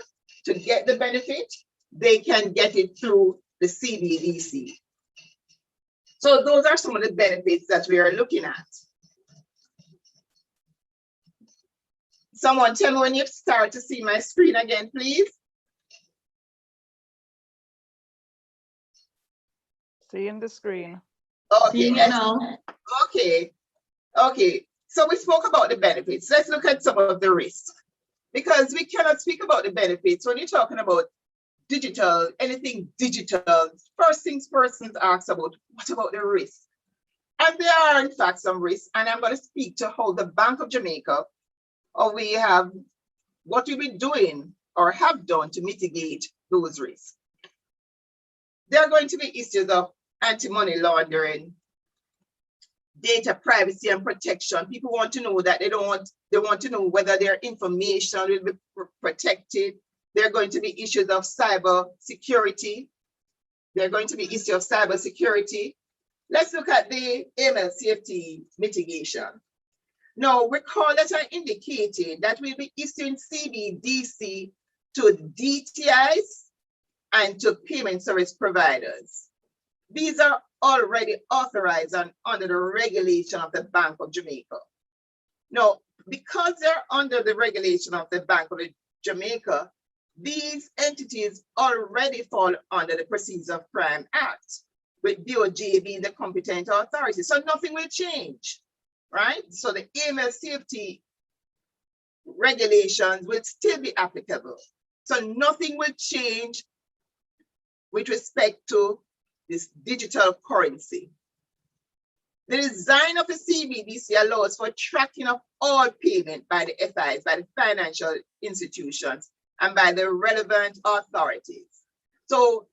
to get the benefit, they can get it through the CBDC. So those are some of the benefits that we are looking at. Someone tell me when you start to see my screen again, please. Seeing the screen. Okay. Seeing it now. Okay. Okay. So we spoke about the benefits. Let's look at some of the risks, because we cannot speak about the benefits when you're talking about digital, anything digital. First things persons ask about, what about the risk? And there are in fact some risks, and I'm going to speak to how the Bank of Jamaica, or we have what we've been doing or have done to mitigate those risks. There are going to be issues of anti-money laundering, data privacy and protection. People want to know that they want to know whether their information will be protected. There are going to be issues of cyber security. There are going to be issues of cyber security. Let's look at the AML CFT mitigation. Now, recall that I indicated that we'll be issuing CBDC to DTIs and to payment service providers. These are already authorized and under the regulation of the Bank of Jamaica. Now, because they're under the regulation of the Bank of Jamaica, these entities already fall under the Proceeds of Crime Act, with DOJ being the competent authority. So nothing will change, right? So the AML CFT regulations will still be applicable. So nothing will change with respect to this digital currency. The design of the CBDC allows for tracking of all payment by the FIs, by the financial institutions, and by the relevant authorities. So,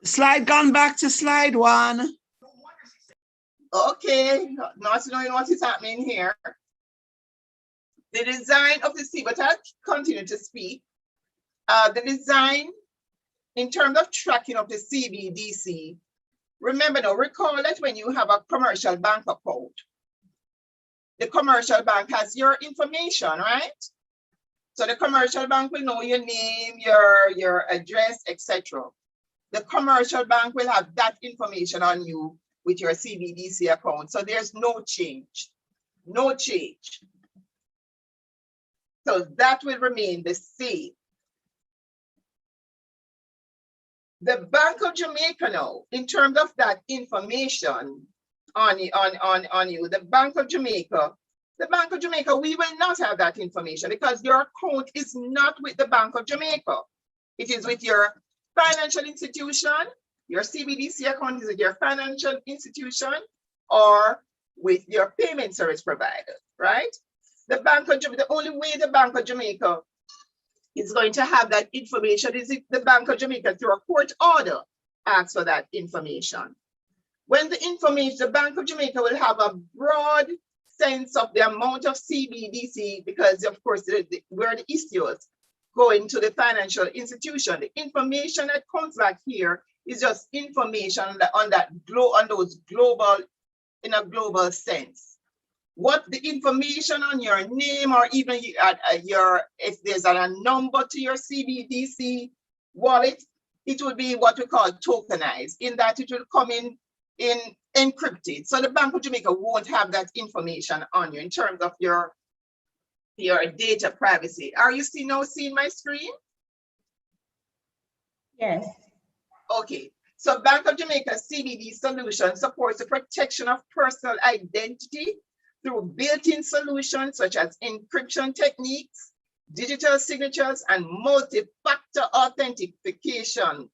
Slide gone back to slide 1. okay, not knowing what is happening here. The design of the C, but I'll continue to speak. The design in terms of tracking of the CBDC, remember now, recall that when you have a commercial bank account, the commercial bank has your information, right? So the commercial bank will know your name, your address, etc. The commercial bank will have that information on you with your CBDC account. So there's no change, no change. So that will remain the same. The Bank of Jamaica now, in terms of that information on you, the Bank of Jamaica, we will not have that information because your account is not with the Bank of Jamaica. It is with your financial institution. Your CBDC account is with your financial institution or with your payment service provider, right? The only way the Bank of Jamaica is going to have that information is if the Bank of Jamaica, through a court order, asks for that information. When the Bank of Jamaica will have a broad sense of the amount of CBDC, because of course, where the issuers going to the financial institution. The information that comes back here is just information on those global, in a global sense. What the information on your name, or even if there's a number to your CBDC wallet, it will be what we call tokenized, in that it will come in encrypted. So the Bank of Jamaica won't have that information on you in terms of your your data privacy. Are you now seeing my screen? Yes. Okay, so Bank of Jamaica CBD solution supports the protection of personal identity through built-in solutions such as encryption techniques, digital signatures, and multi-factor authentication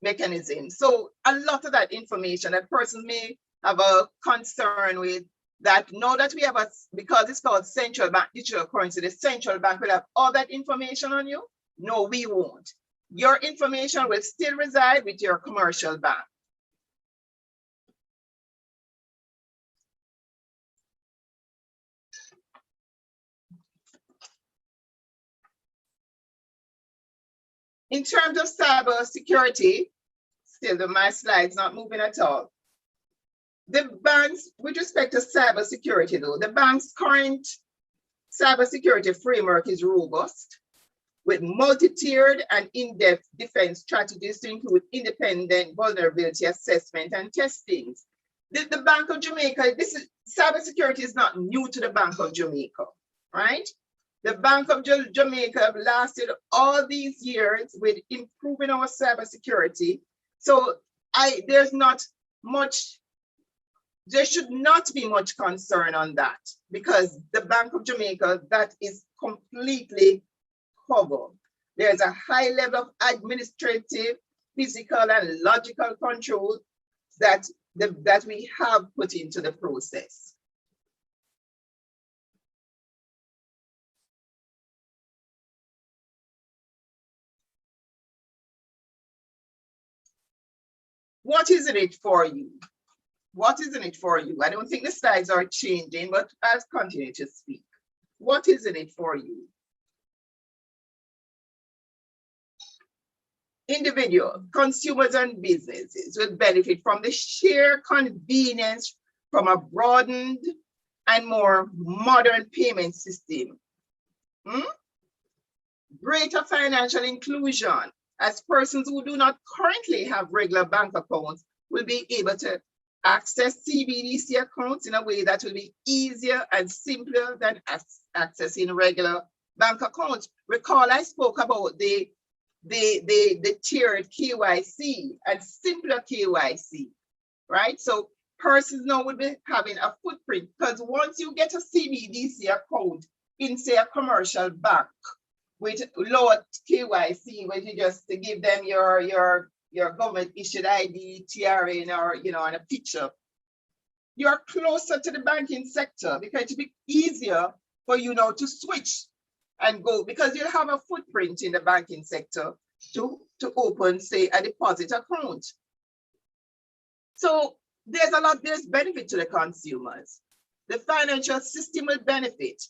mechanism. So a lot of that information that person may have a concern with, that now that we have because it's called central bank digital currency, the central bank will have all that information on you. No, we won't. Your information will still reside with your commercial bank. In terms of cyber security, still my slide's not moving at all. The banks, with respect to cyber security though, the bank's current cyber security framework is robust, with multi-tiered and in-depth defense strategies to include independent vulnerability assessment and testings. The Bank of Jamaica, cybersecurity is not new to the Bank of Jamaica, right? The Bank of Jamaica have lasted all these years with improving our cybersecurity. So there should not be much concern on that, because the Bank of Jamaica, that is completely covered. There's a high level of administrative, physical, and logical control that we have put into the process. What is in it for you? What is in it for you? I don't think the slides are changing, but I'll continue to speak. What is in it for you? Individuals, consumers, and businesses will benefit from the sheer convenience from a broadened and more modern payment system. Greater financial inclusion, as persons who do not currently have regular bank accounts will be able to access CBDC accounts in a way that will be easier and simpler than accessing regular bank accounts. Recall I spoke about the tiered KYC and simpler KYC, right? So persons now will be having a footprint, because once you get a CBDC account in, say, a commercial bank with lower KYC, where you just give them your government issued ID, TRN, or and a picture, you're closer to the banking sector, because it'll be easier for you now to switch and go, because you'll have a footprint in the banking sector to open, say, a deposit account. So there's benefit to the consumers. The financial system will benefit,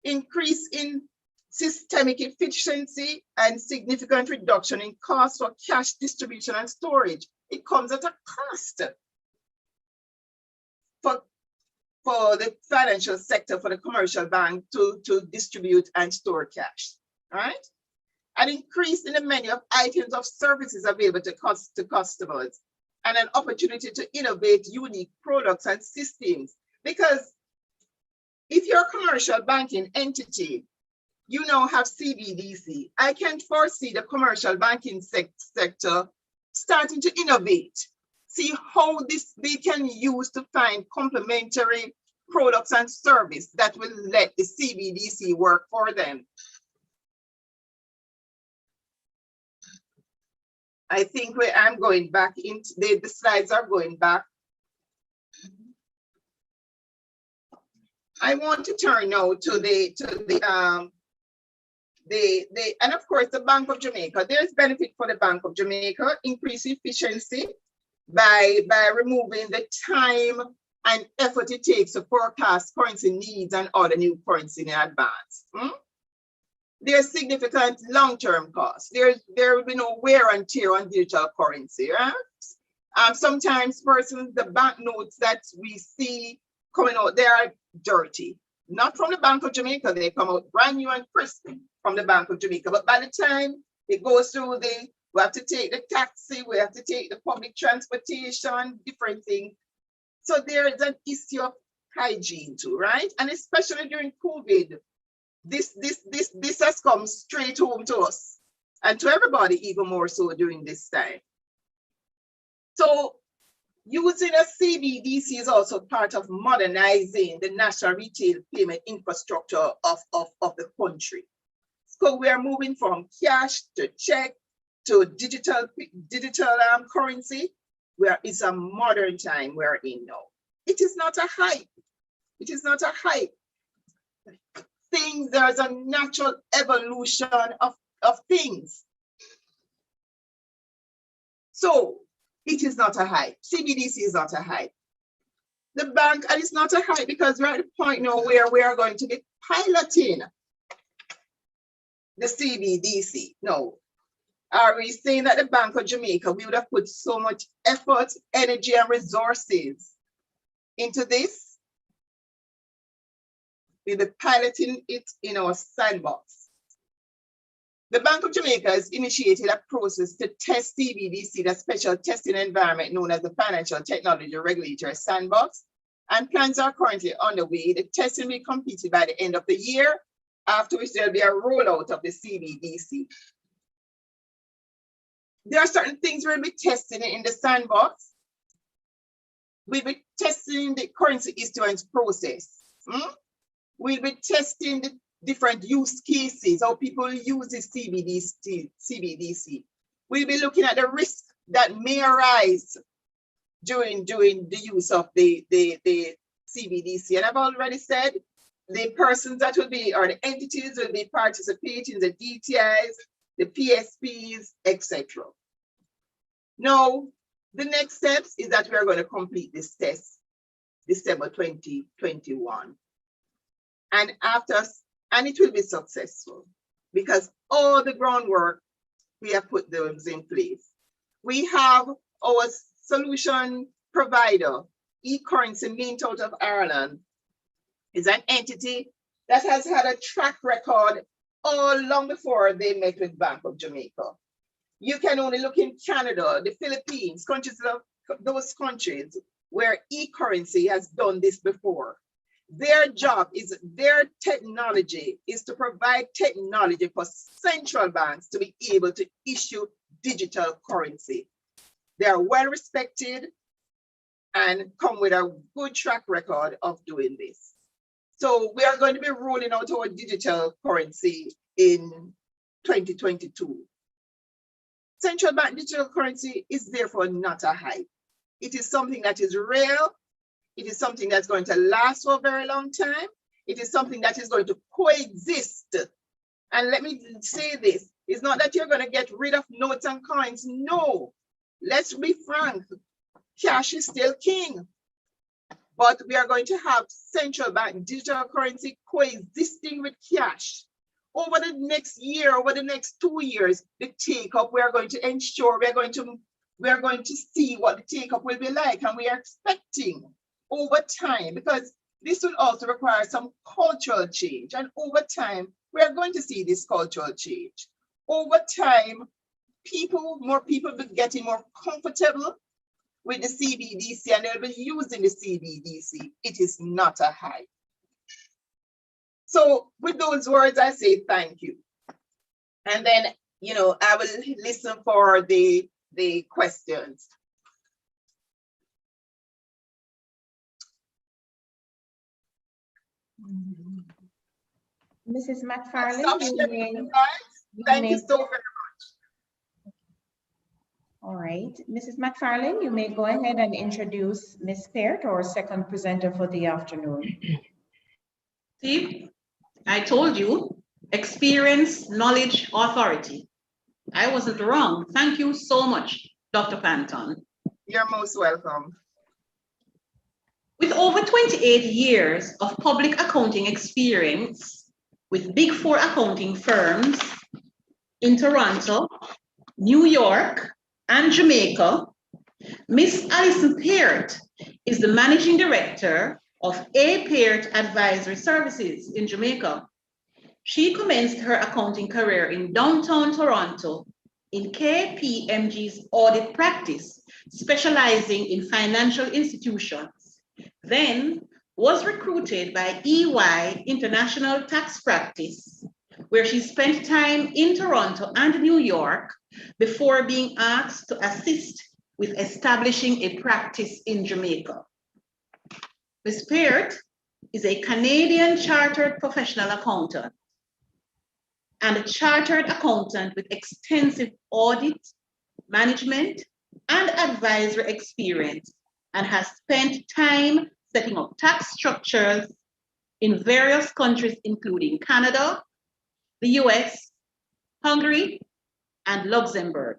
increase in systemic efficiency, and significant reduction in cost for cash distribution and storage. It comes at a cost for the financial sector, for the commercial bank to distribute and store cash, all right? An increase in the menu of items of services available to customers, and an opportunity to innovate unique products and systems. Because if you're a commercial banking entity, you now have CBDC. I can't foresee the commercial banking sector starting to innovate. See how they can use to find complementary products and service that will let the CBDC work for them. I think I'm going back into the slides are going back. I want to turn now to and of course the Bank of Jamaica. There's benefit for the Bank of Jamaica, increase efficiency by removing the time and effort it takes to forecast currency needs and order new currency in advance. There's significant long-term costs. There will be no wear and tear on digital currency. Right? Sometimes the banknotes that we see coming out, they are dirty. Not from the Bank of Jamaica, they come out brand new and crisp from the Bank of Jamaica. But by the time it goes through we have to take the taxi, we have to take the public transportation, different things. So there is an issue of hygiene too, right? And especially during COVID, this has come straight home to us and to everybody, even more so during this time. So using a CBDC is also part of modernizing the national retail payment infrastructure of the country. So we are moving from cash to check to digital currency, where it's a modern time we're in now. It is not a hype. It is not a hype. There's a natural evolution of things. So it is not a hype. CBDC is not a hype. The bank, and it's not a hype because we're at the point now where we are going to be piloting the CBDC. No. Are we saying that the Bank of Jamaica, we would have put so much effort, energy, and resources into this? We'll be piloting it in our sandbox. The Bank of Jamaica has initiated a process to test CBDC, the special testing environment known as the Financial Technology Regulatory Sandbox, and plans are currently underway. The testing will be completed by the end of the year, after which there'll be a rollout of the CBDC. There are certain things we'll be testing in the sandbox. We'll be testing the currency issuance process. We'll be testing the different use cases, how people use the CBDC. We'll be looking at the risk that may arise during the use of the CBDC. And I've already said the persons that will be, or the entities will be participating, the DTIs, the PSPs, etc. Now, the next steps is that we are going to complete this test December 2021. And it will be successful because all the groundwork, we have put those in place. We have our solution provider, eCurrency Mint out of Ireland, is an entity that has had a track record all long before they met with Bank of Jamaica. You can only look in Canada, the Philippines, those countries where eCurrency has done this before. Their job is, their technology is to provide technology for central banks to be able to issue digital currency. They are well respected and come with a good track record of doing this. So we are going to be rolling out our digital currency in 2022. Central bank digital currency is therefore not a hype. It is something that is real. It is something that's going to last for a very long time. It is something that is going to coexist. And let me say this, it's not that you're going to get rid of notes and coins. No, let's be frank, cash is still king. But we are going to have central bank digital currency coexisting with cash. Over the next year, over the next 2 years, the take-up, we are going to ensure, we are going to see what the take-up will be like, and we are expecting over time, because this will also require some cultural change, and over time, we are going to see this cultural change. Over time, more people will be getting more comfortable with the CBDC, and they'll be using the CBDC. It is not a hype. So with those words, I say thank you. And then, I will listen for the questions. Mrs. McFarlane, Thank you so very much. All right, Mrs. McFarlane, you may go ahead and introduce Ms. Peart, our second presenter for the afternoon. See, I told you, experience, knowledge, authority. I wasn't wrong. Thank you so much, Dr. Panton. You're most welcome. With over 28 years of public accounting experience with Big Four accounting firms in Toronto, New York, and Jamaica, Ms. Alison Peart is the Managing Director of A. Peart Advisory Services in Jamaica. She commenced her accounting career in downtown Toronto in KPMG's audit practice, specializing in financial institutions. Then was recruited by EY International Tax Practice, where she spent time in Toronto and New York before being asked to assist with establishing a practice in Jamaica. Ms. Peart is a Canadian chartered professional accountant and a chartered accountant with extensive audit, management, and advisory experience, and has spent time setting up tax structures in various countries, including Canada, the US, Hungary, and Luxembourg.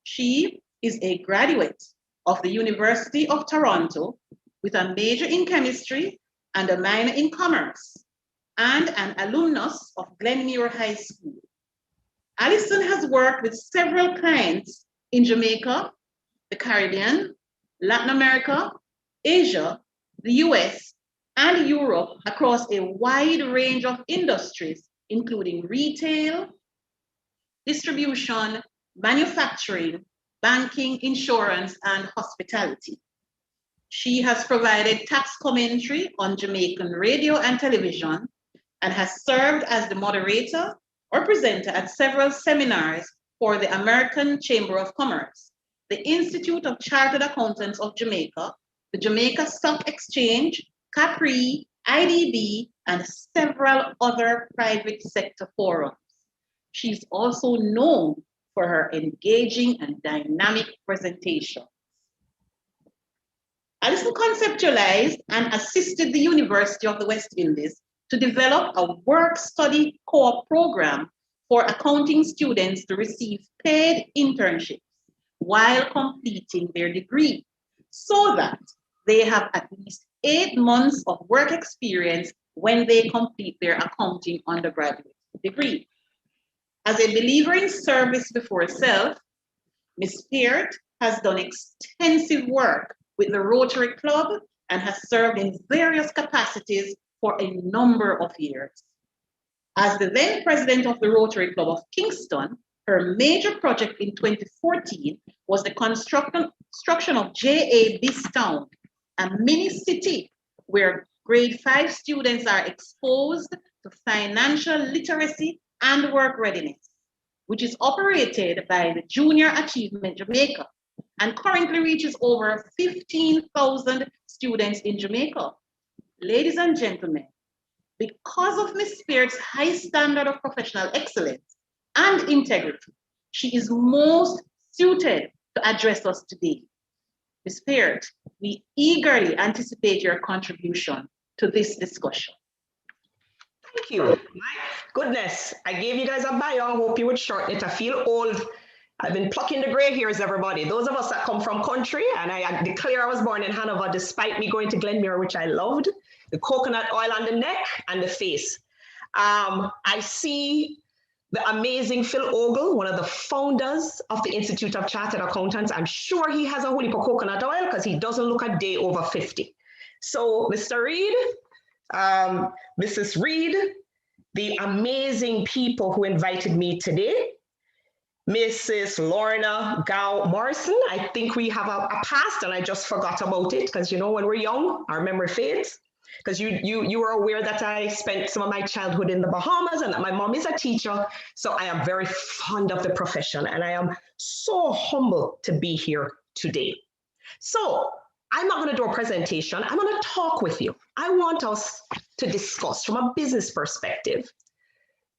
She is a graduate of the University of Toronto with a major in chemistry and a minor in commerce, and an alumnus of Glenmuir High School. Alison has worked with several clients in Jamaica, the Caribbean, Latin America, Asia, the US, and Europe across a wide range of industries, including retail, distribution, manufacturing, banking, insurance, and hospitality. She has provided tax commentary on Jamaican radio and television and has served as the moderator or presenter at several seminars for the American Chamber of Commerce, the Institute of Chartered Accountants of Jamaica, the Jamaica Stock Exchange, Capri, IDB, and several other private sector forums. She's also known for her engaging and dynamic presentations. Alison conceptualized and assisted the University of the West Indies to develop a work-study co-op program for accounting students to receive paid internships while completing their degree, so that they have at least 8 months of work experience when they complete their accounting undergraduate degree. As a believer in service before self, Ms. Peart has done extensive work with the Rotary Club and has served in various capacities for a number of years. As the then president of the Rotary Club of Kingston, her major project in 2014 was the construction of J.A. Bistown, a mini city where grade 5 students are exposed to financial literacy and work readiness, which is operated by the Junior Achievement Jamaica and currently reaches over 15,000 students in Jamaica. Ladies and gentlemen, because of Ms. Peart's high standard of professional excellence and integrity, she is most suited to address us today. Ms. Peart, we eagerly anticipate your contribution to this discussion. Thank you. My goodness, I gave you guys a bio. I hope you would shorten it. I feel old. I've been plucking the gray hairs, everybody. Those of us that come from country, and I declare I was born in Hanover despite me going to Glenmuir, which I loved. The coconut oil on the neck and the face. I see the amazing Phil Ogle, one of the founders of the Institute of Chartered Accountants. I'm sure he has a whole heap of coconut oil because he doesn't look a day over 50. So Mr. Reed, Mrs. Reed, the amazing people who invited me today, Mrs. Lorna Gow Morrison. I think we have a past and I just forgot about it because, you know, when we're young, our memory fades. Because you were aware that I spent some of my childhood in the Bahamas and that my mom is a teacher. So I am very fond of the profession and I am so humble to be here today. So I'm not going to do a presentation. I'm going to talk with you. I want us to discuss from a business perspective.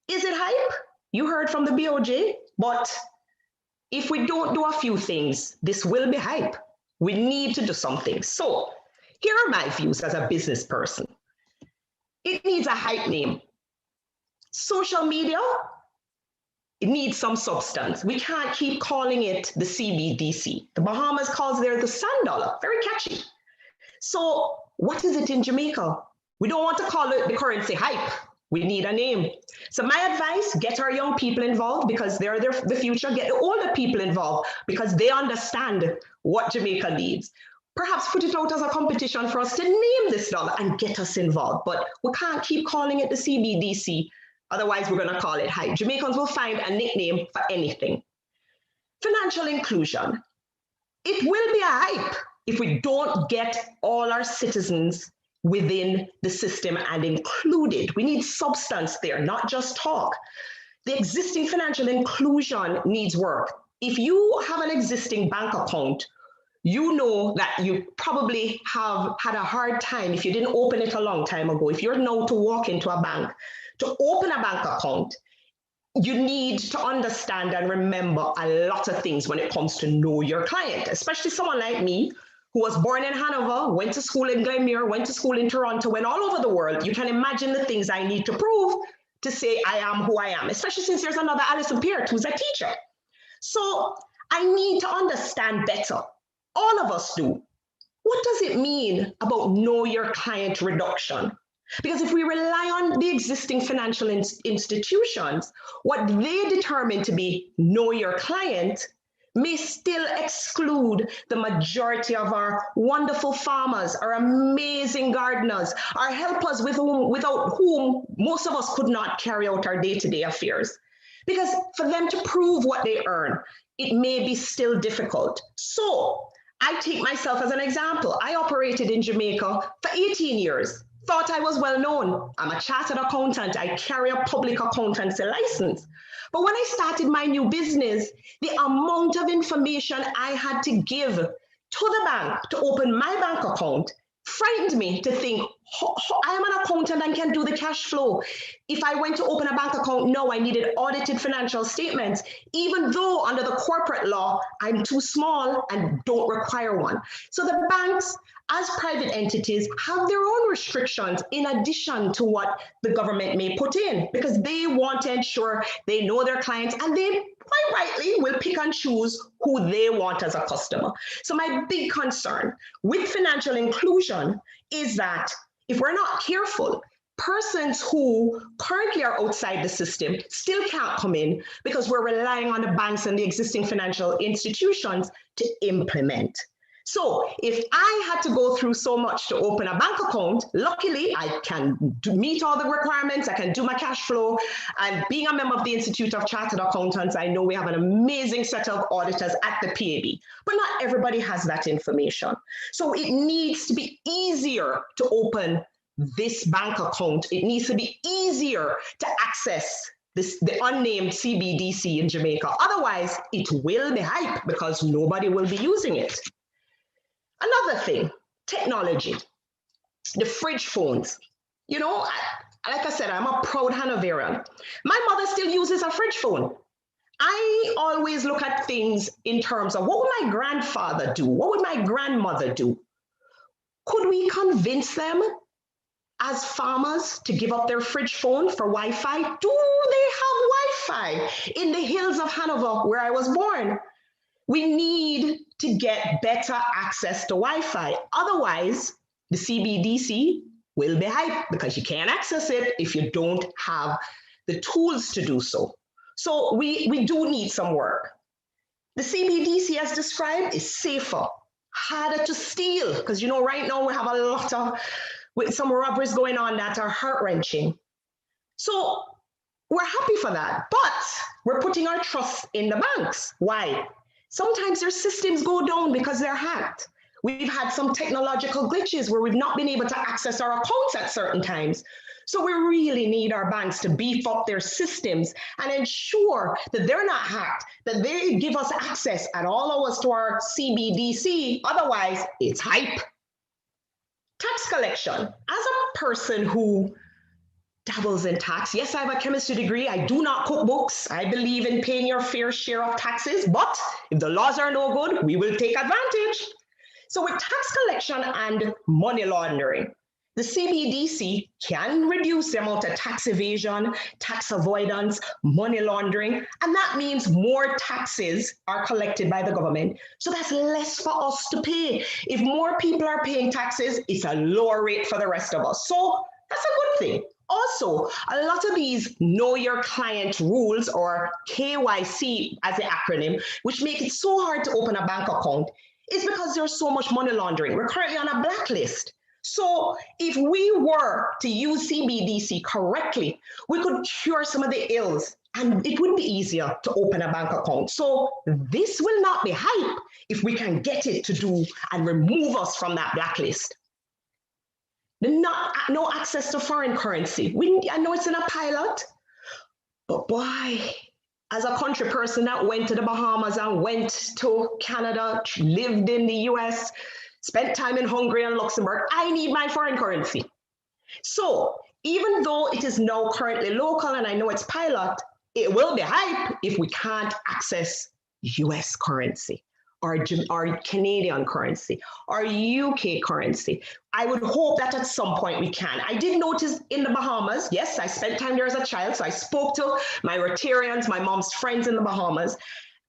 Is it hype? You heard from the BOJ, but if we don't do a few things, this will be hype. We need to do something. So here are my views as a business person. It needs a hype name. Social media, it needs some substance. We can't keep calling it the CBDC. The Bahamas calls there the sand dollar, very catchy. So what is it in Jamaica? We don't want to call it the currency hype. We need a name. So my advice, get our young people involved because they're the future. Get the older people involved because they understand what Jamaica needs. Perhaps put it out as a competition for us to name this dollar and get us involved. But we can't keep calling it the CBDC. Otherwise, we're going to call it hype. Jamaicans will find a nickname for anything. Financial inclusion. It will be a hype if we don't get all our citizens within the system and included. We need substance there, not just talk. The existing financial inclusion needs work. If you have an existing bank account, you know that you probably have had a hard time if you didn't open it a long time ago. If you're now to walk into a bank, to open a bank account, you need to understand and remember a lot of things when it comes to know your client, especially someone like me who was born in Hanover, went to school in Glenmuir, went to school in Toronto, went all over the world. You can imagine the things I need to prove to say I am who I am, especially since there's another Alison Peart who's a teacher. So I need to understand better. All of us do. What does it mean about know your client reduction? Because if we rely on the existing financial institutions, what they determine to be know your client may still exclude the majority of our wonderful farmers, our amazing gardeners, our helpers without whom most of us could not carry out our day-to-day affairs. Because for them to prove what they earn, it may be still difficult. So I take myself as an example. I operated in Jamaica for 18 years. Thought I was well known. I'm a chartered accountant. I carry a public accountancy license. But when I started my new business, the amount of information I had to give to the bank to open my bank account frightened me to think, I am an accountant and can do the cash flow. If I went to open a bank account, no, I needed audited financial statements, even though under the corporate law, I'm too small and don't require one. So the banks, as private entities, have their own restrictions in addition to what the government may put in, because they want to ensure they know their clients and they quite rightly will pick and choose who they want as a customer. So my big concern with financial inclusion is that if we're not careful, persons who currently are outside the system still can't come in because we're relying on the banks and the existing financial institutions to implement. So if I had to go through so much to open a bank account, luckily I can meet all the requirements, I can do my cash flow, and being a member of the Institute of Chartered Accountants, I know we have an amazing set of auditors at the PAB, but not everybody has that information. So it needs to be easier to open this bank account. It needs to be easier to access the unnamed CBDC in Jamaica. Otherwise, it will be hype because nobody will be using it. Another thing, technology, the fridge phones. You know, like I said, I'm a proud Hanoverian. My mother still uses a fridge phone. I always look at things in terms of what would my grandfather do? What would my grandmother do? Could we convince them as farmers to give up their fridge phone for Wi-Fi? Do they have Wi-Fi in the hills of Hanover where I was born? We need to get better access to Wi-Fi. Otherwise, the CBDC will be hype because you can't access it if you don't have the tools to do so. So we do need some work. The CBDC, as described, is safer, harder to steal, because you know right now we have a lot of with some robberies going on that are heart-wrenching. So we're happy for that, but we're putting our trust in the banks. Why? Sometimes their systems go down because they're hacked. We've had some technological glitches where we've not been able to access our accounts at certain times. So we really need our banks to beef up their systems and ensure that they're not hacked, that they give us access at all hours to our CBDC. Otherwise, it's hype. Tax collection. As a person who dabbles in tax, yes, I have a chemistry degree. I do not cook books. I believe in paying your fair share of taxes, but if the laws are no good, we will take advantage. So with tax collection and money laundering, the CBDC can reduce the amount of tax evasion, tax avoidance, money laundering, and that means more taxes are collected by the government. So that's less for us to pay. If more people are paying taxes, it's a lower rate for the rest of us. So that's a good thing. Also, a lot of these know your client rules, or KYC as the acronym, which make it so hard to open a bank account, is because there's so much money laundering. We're currently on a blacklist. So if we were to use CBDC correctly, we could cure some of the ills and it would be easier to open a bank account. So this will not be hype if we can get it to do and remove us from that blacklist. No access to foreign currency. I know it's in a pilot, but boy, as a country person that went to the Bahamas and went to Canada, lived in the US, spent time in Hungary and Luxembourg, I need my foreign currency. So even though it is now currently local and I know it's pilot, it will be hype if we can't access US currency or Canadian currency or UK currency. I would hope that at some point we can. I did notice in the Bahamas, yes, I spent time there as a child, so I spoke to my Rotarians, my mom's friends in the Bahamas,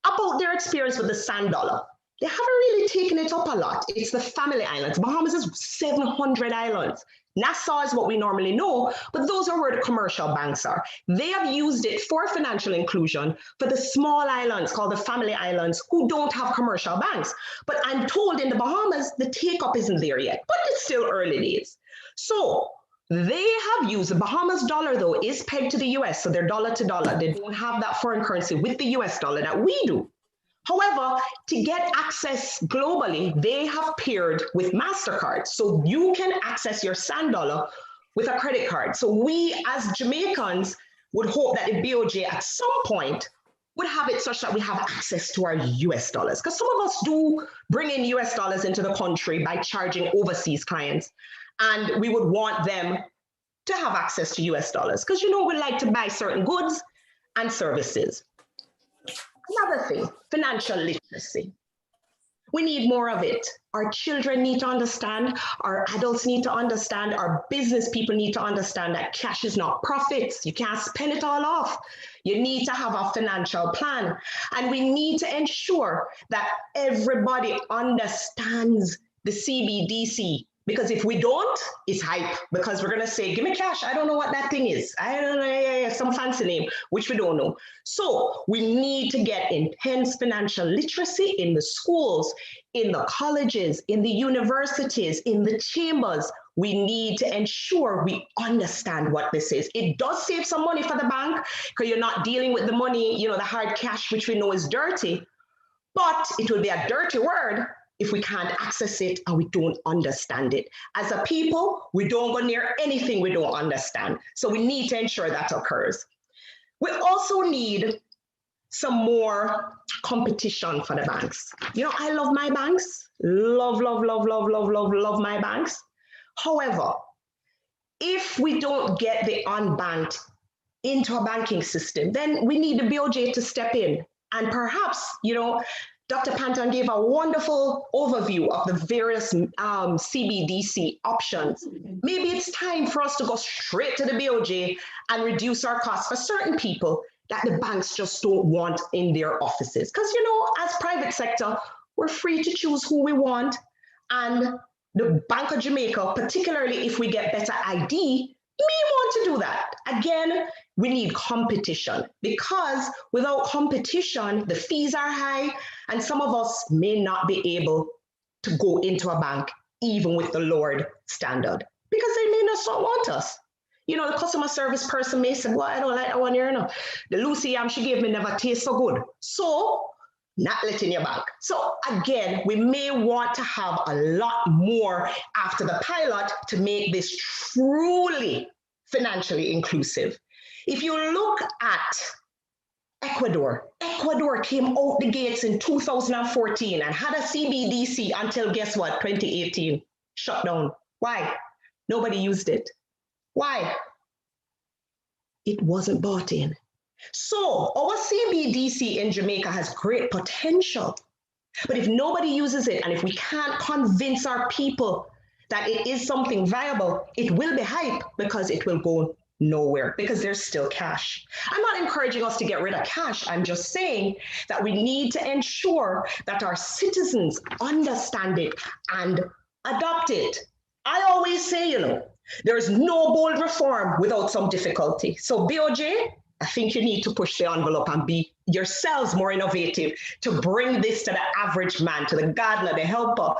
about their experience with the sand dollar. They haven't really taken it up a lot. It's the family islands. Bahamas is 700 islands. Nassau is what we normally know, but those are where the commercial banks are. They have used it for financial inclusion for the small islands called the family islands who don't have commercial banks. But I'm told in the Bahamas, the take-up isn't there yet, but it's still early days. So they have used the Bahamas dollar, though, is pegged to the US, so they're dollar to dollar. They don't have that foreign currency with the US dollar that we do. However, to get access globally, they have paired with MasterCard. So you can access your sand dollar with a credit card. So we as Jamaicans would hope that the BOJ at some point would have it such that we have access to our US dollars. Because some of us do bring in US dollars into the country by charging overseas clients. And we would want them to have access to US dollars. Because, you know, we like to buy certain goods and services. Another thing, financial literacy. We need more of it. Our children need to understand, our adults need to understand, our business people need to understand that cash is not profits. You can't spend it all off. You need to have a financial plan. And we need to ensure that everybody understands the CBDC. Because if we don't, it's hype. Because we're going to say, give me cash. I don't know what that thing is. I don't know, some fancy name, which we don't know. So we need to get intense financial literacy in the schools, in the colleges, in the universities, in the chambers. We need to ensure we understand what this is. It does save some money for the bank because you're not dealing with the money, you know, the hard cash, which we know is dirty. But it will be a dirty word if we can't access it and we don't understand it. As a people, we don't go near anything we don't understand. So we need to ensure that occurs. We also need some more competition for the banks. You know, I love my banks. Love my banks. However, if we don't get the unbanked into a banking system, then we need the BOJ to step in. And perhaps, you know, Dr. Panton gave a wonderful overview of the various CBDC options. Maybe it's time for us to go straight to the BOJ and reduce our costs for certain people that the banks just don't want in their offices. Because, you know, as private sector, we're free to choose who we want. And the Bank of Jamaica, particularly if we get better ID, may want to do that. Again, we need competition because without competition, the fees are high and some of us may not be able to go into a bank even with the lowered standard because they may not want us. You know, the customer service person may say, well, I don't like that one here, you know. The Lucy yam she gave me never tastes so good. So, not letting you bank. So again, we may want to have a lot more after the pilot to make this truly financially inclusive. If you look at Ecuador came out the gates in 2014 and had a CBDC until guess what, 2018, shut down. Why? Nobody used it. Why? It wasn't bought in. So our CBDC in Jamaica has great potential, but if nobody uses it and if we can't convince our people that it is something viable, it will be hype because it will go nowhere because there's still cash. I'm not encouraging us to get rid of cash. I'm just saying that we need to ensure that our citizens understand it and adopt it. I always say, you know, there's no bold reform without some difficulty. So BOJ, I think you need to push the envelope and be yourselves more innovative to bring this to the average man, to the gardener, the helper,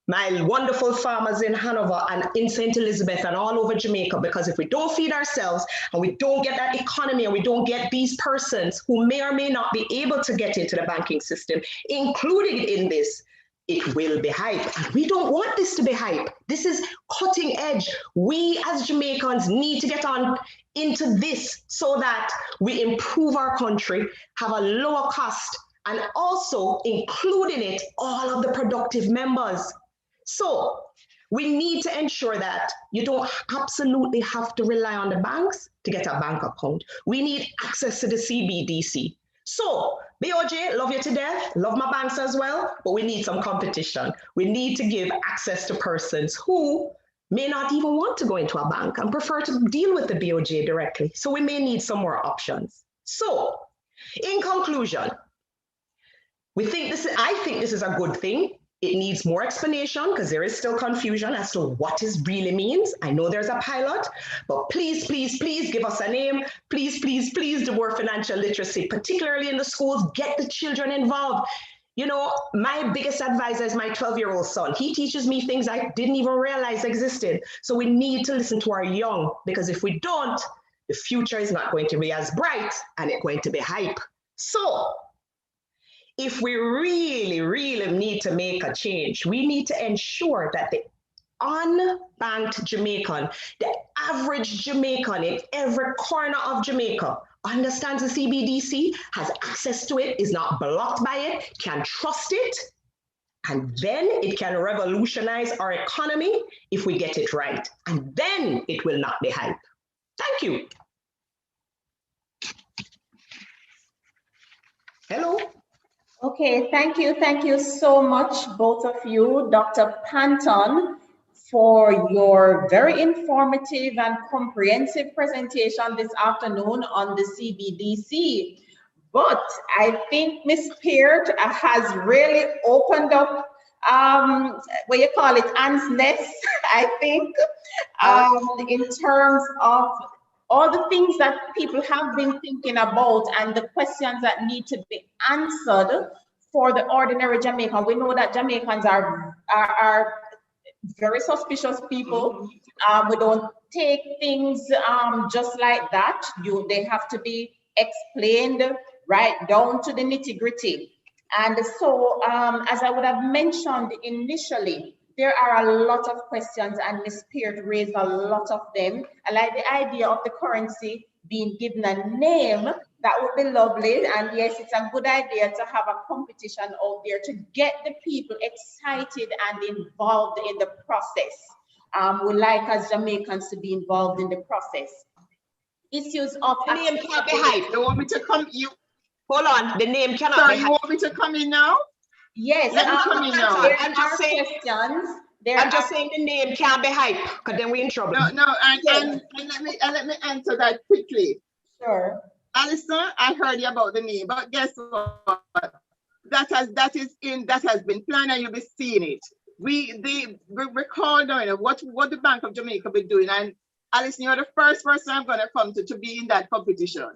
my wonderful farmers in Hanover and in St. Elizabeth and all over Jamaica, because if we don't feed ourselves and we don't get that economy and we don't get these persons who may or may not be able to get into the banking system, including in this, it will be hype. And we don't want this to be hype. This is cutting edge. We as Jamaicans need to get on into this so that we improve our country, have a lower cost, and also include in it all of the productive members. So we need to ensure that you don't absolutely have to rely on the banks to get a bank account. We need access to the CBDC. So, BOJ, love you to death, love my banks as well, but we need some competition. We need to give access to persons who may not even want to go into a bank and prefer to deal with the BOJ directly. So we may need some more options. So, in conclusion, I think this is a good thing. It needs more explanation because there is still confusion as to what this really means. I know there's a pilot, but please, please, please give us a name. Please, please, please do more financial literacy, particularly in the schools. Get the children involved. You know, my biggest advisor is my 12-year-old son. He teaches me things I didn't even realize existed. So we need to listen to our young, because if we don't, the future is not going to be as bright and it's going to be hype. So if we really, really need to make a change, we need to ensure that the unbanked Jamaican, the average Jamaican in every corner of Jamaica understands the CBDC, has access to it, is not blocked by it, can trust it, and then it can revolutionize our economy if we get it right. And then it will not be hype. Thank you. Hello. Okay, thank you. Thank you so much, both of you, Dr. Panton, for your very informative and comprehensive presentation this afternoon on the CBDC. But I think Ms. Peart has really opened up, what you call it, Anne's nest, I think, in terms of all the things that people have been thinking about and the questions that need to be answered for the ordinary Jamaican. We know that Jamaicans are very suspicious people. We don't take things just like that. They have to be explained right down to the nitty-gritty. And so, as I would have mentioned initially, there are a lot of questions, and Ms. Peart raised a lot of them. I like the idea of the currency being given a name. That would be lovely. And yes, it's a good idea to have a competition out there to get the people excited and involved in the process. We like as Jamaicans to be involved in the process. Issues of The name can't be hype. You want me to come? Hold on, the name cannot Sorry, be you hype. want me to come in now? Yes, Let me come in now. I'm just saying. I'm just saying the name can't be hype, because then we're in trouble. No, and let me answer that quickly. Sure. Alison, I heard you about the name, but guess what? That has been planned, and you'll be seeing it. We recall now, what the Bank of Jamaica be doing, and Alison, you're the first person I'm going to come to be in that competition,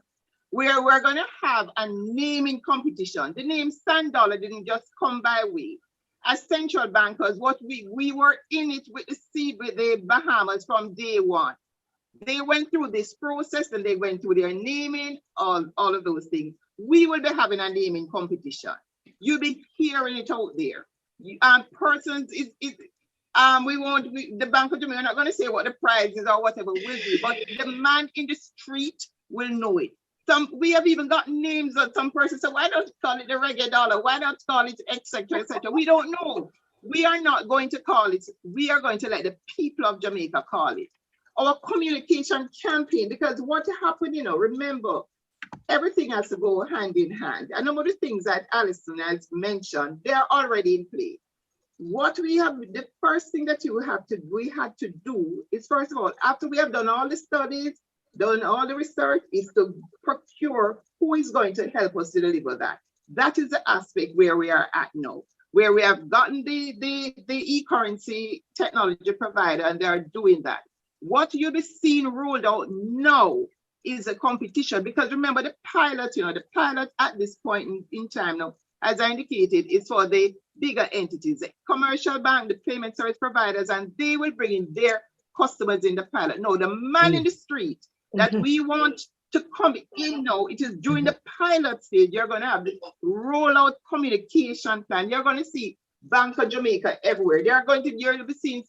where we're going to have a naming competition. The name Sand Dollar didn't just come by way. As central bankers, what we were in it with the Bahamas from day one. They went through this process and they went through their naming, all of those things. We will be having a naming competition. You'll be hearing it out there. Persons the Bank of Jamaica, we're not going to say what the prize is or whatever will be, but the man in the street will know it. We have even got names of some persons. So why don't you call it the reggae dollar? Why not call it etc. etc.? We don't know. We are not going to call it. We are going to let the people of Jamaica call it. Our communication campaign, because what happened, remember, everything has to go hand in hand. And some of the things that Alison has mentioned, they are already in play. What the first thing that we had to do is, first of all, after we have done all the studies, done all the research, is to procure who is going to help us to deliver that. That is the aspect where we are at now, where we have gotten the e-currency technology provider, and they are doing that. What you'll be seeing rolled out now is a competition, because remember the pilot, the pilot at this point in time now, as I indicated, is for the bigger entities, the commercial bank, the payment service providers, and they will bring in their customers in the pilot. No, the man in the street that we want to come in now, it is during the pilot stage, you're going to have the rollout communication plan. You're going to see Bank of Jamaica everywhere. You'll be seeing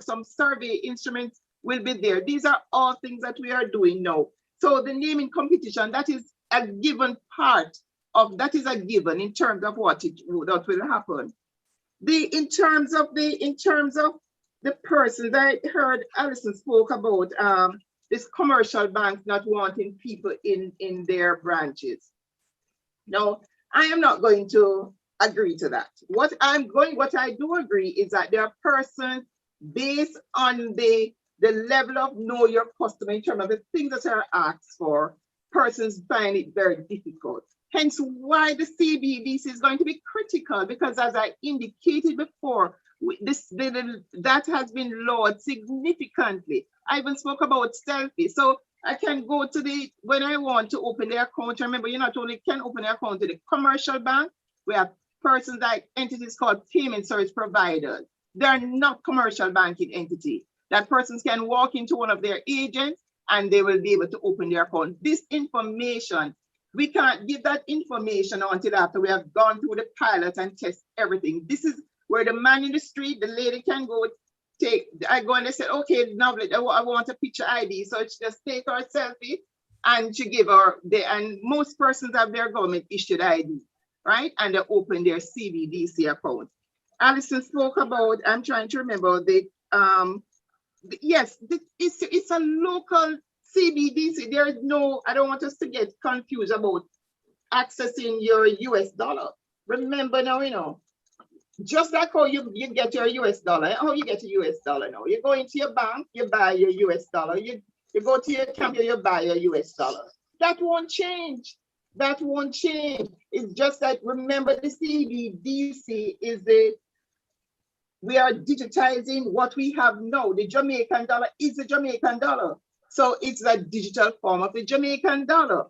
some survey instruments will be there. These are all things that we are doing now. So the naming competition, that is a given part of, that is a given in terms of what will happen. In terms of the persons, I heard Alison spoke about this commercial banks not wanting people in their branches. No, I am not going to agree to that. What I do agree is that there are persons based on the level of know your customer in terms of the things that are asked for, persons find it very difficult. Hence why the CBDC is going to be critical, because as I indicated before, that has been lowered significantly. I even spoke about selfie. So I can go to when I want to open the account, remember, you not only can open the account to the commercial bank, we have persons like entities called payment service providers. They're not commercial banking entity. That persons can walk into one of their agents and they will be able to open their account. This information, we can't give that information until after we have gone through the pilot and test everything. This is where the man in the street, the lady can go I go and they say, okay, now I want a picture ID. So she just take her selfie and she give her, and most persons have their government issued ID, right? And they open their CBDC account. Alison spoke about, I'm trying to remember yes, it's a local CBDC. There is no, I don't want us to get confused about accessing your US dollar. Remember now, you know, just like how you get your US dollar, how you get a US dollar now. You go into your bank, you buy your US dollar. You go to your computer, you buy your US dollar. That won't change. That won't change. It's just that, remember, the CBDC is we are digitizing what we have now. The Jamaican dollar is the Jamaican dollar. So it's a digital form of the Jamaican dollar.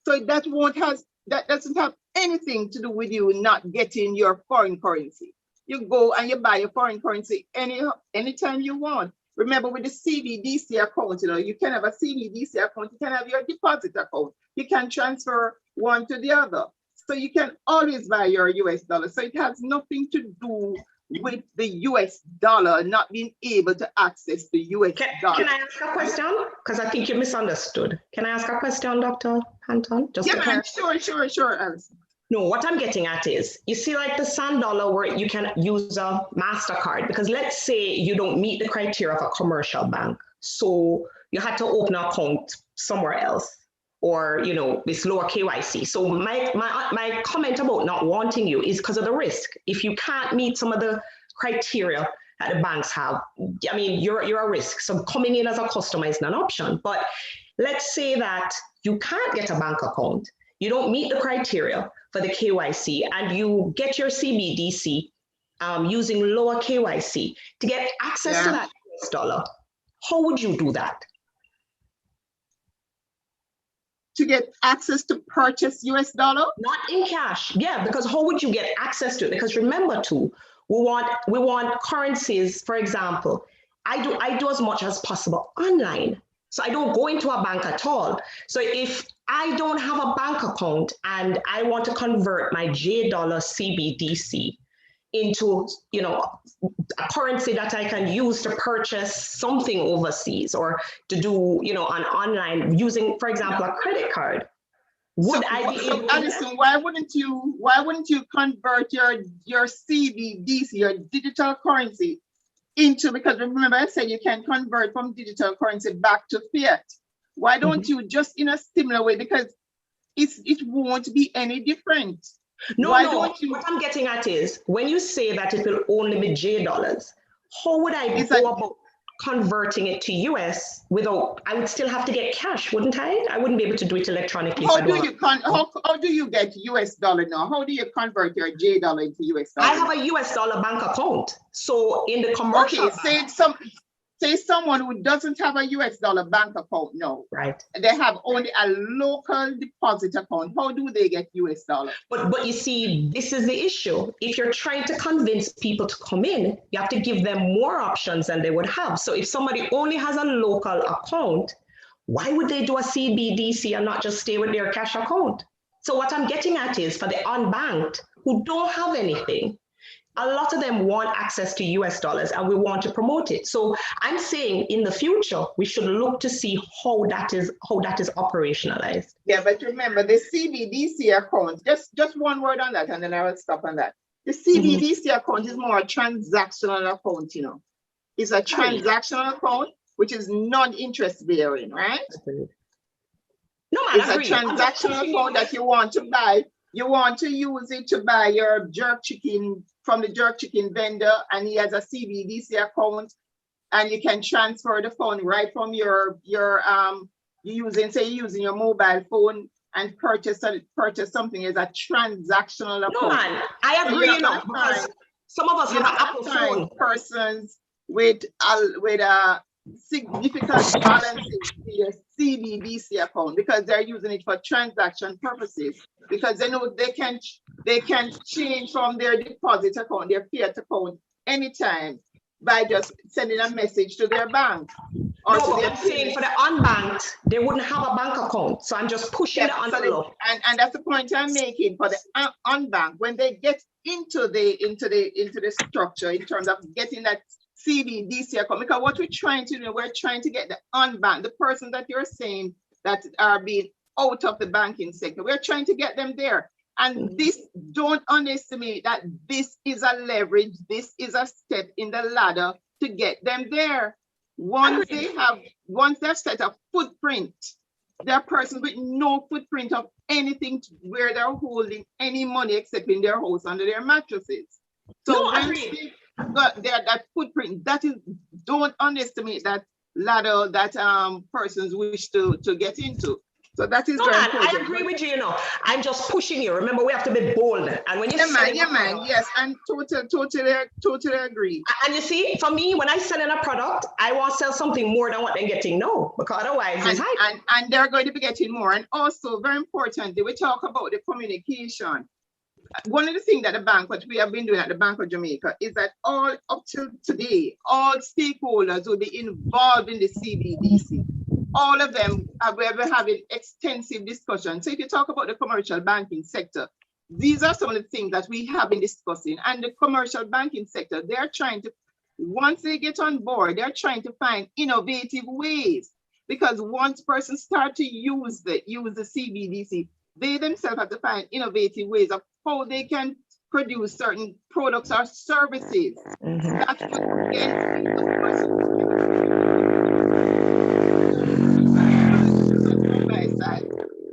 So that doesn't have anything to do with you not getting your foreign currency. You go and you buy your foreign currency anytime you want. Remember, with the CBDC account, you know, you can have a CBDC account, you can have your deposit account, you can transfer one to the other. So you can always buy your US dollar. So it has nothing to do with the US dollar not being able to access the US dollar. Can I ask a question? Because I think you misunderstood. Can I ask a question, Dr. Anton? Yeah, man, sure, Alison. No, what I'm getting at is, you see, like the Sand Dollar, where you can use a MasterCard, because let's say you don't meet the criteria of a commercial bank. So you had to open an account somewhere else, or, you know, it's lower KYC. So my comment about not wanting you is because of the risk. If you can't meet some of the criteria that the banks have, I mean, you're a risk. So coming in as a customer is not an option. But let's say that you can't get a bank account, you don't meet the criteria for the KYC, and you get your CBDC using lower KYC to get access to that US dollar. How would you do that? To get access to purchase US dollar? Not in cash. Yeah, because how would you get access to it? Because remember too, we want currencies, for example. I do as much as possible online. So I don't go into a bank at all. So if I don't have a bank account and I want to convert my J dollar CBDC into, you know, a currency that I can use to purchase something overseas, or to do, you know, on online using, for example, a credit card, would I be able to? Alison, why wouldn't you convert your CBDC, your digital currency, into, because remember I said you can convert from digital currency back to fiat. Why don't you just in a similar way, because it won't be any different. No, what I'm getting at is, when you say that it will only be J dollars, how would I go about converting it to US without, I would still have to get cash, wouldn't I? I wouldn't be able to do it electronically. How do you get US dollar now? How do you convert your J dollar into US dollar? I have a US dollar bank account. So in the commercial say someone who doesn't have a US dollar bank account, no. Right. They have only a local deposit account. How do they get US dollar? But you see, this is the issue. If you're trying to convince people to come in, you have to give them more options than they would have. So if somebody only has a local account, why would they do a CBDC and not just stay with their cash account? So what I'm getting at is, for the unbanked who don't have anything, A lot of them want access to US dollars and we want to promote it. So I'm saying in the future, we should look to see how that is operationalized. Yeah, but remember the CBDC account, just one word on that and then I will stop on that. The CBDC account is more a transactional account, you know. It's a transactional account, which is non-interest bearing, right? No, it's a transactional account that you want to buy. You want to use it to buy your jerk chicken from the jerk chicken vendor, and he has a CBDC account, and you can transfer the fund right from your using your mobile phone and purchase something as a transactional account. No, man, I agree, you know, because some of us have an Apple phone. Persons with significant balances in your CBDC account because they're using it for transaction purposes, because they know they can change from their deposit account, their fiat account, anytime by just sending a message to their bank. Or no, I'm saying for the unbanked, they wouldn't have a bank account. So I'm just pushing the envelope. And that's the point I'm making for the unbanked. When they get into the structure in terms of getting that CBDC account, because what we're trying to do, we're trying to get the unbanked, the person that you're saying that are being out of the banking sector, we're trying to get them there. And this, don't underestimate that this is a leverage, this is a step in the ladder to get them there. Once they've set a footprint, they're persons with no footprint of anything where they're holding any money except in their house under their mattresses. So when they got there, that footprint, that is, don't underestimate that ladder that persons wish to get into. So that is very important. I agree with you, you know. I'm just pushing you. Remember, we have to be bold. And when you yes, and totally agree. And you see, for me, when I sell in a product, I want to sell something more than what they're getting now, because otherwise it's hype. And they're going to be getting more. And also, very importantly, we talk about the communication. One of the things that the bank, what we have been doing at the Bank of Jamaica, is that all up till today, all stakeholders will be involved in the CBDC. All of them we're having extensive discussions. So if you talk about the commercial banking sector, these are some of the things that we have been discussing. And the commercial banking sector, they're trying to, once they get on board, they're trying to find innovative ways. Because once persons start to use the CBDC, they themselves have to find innovative ways of how they can produce certain products or services.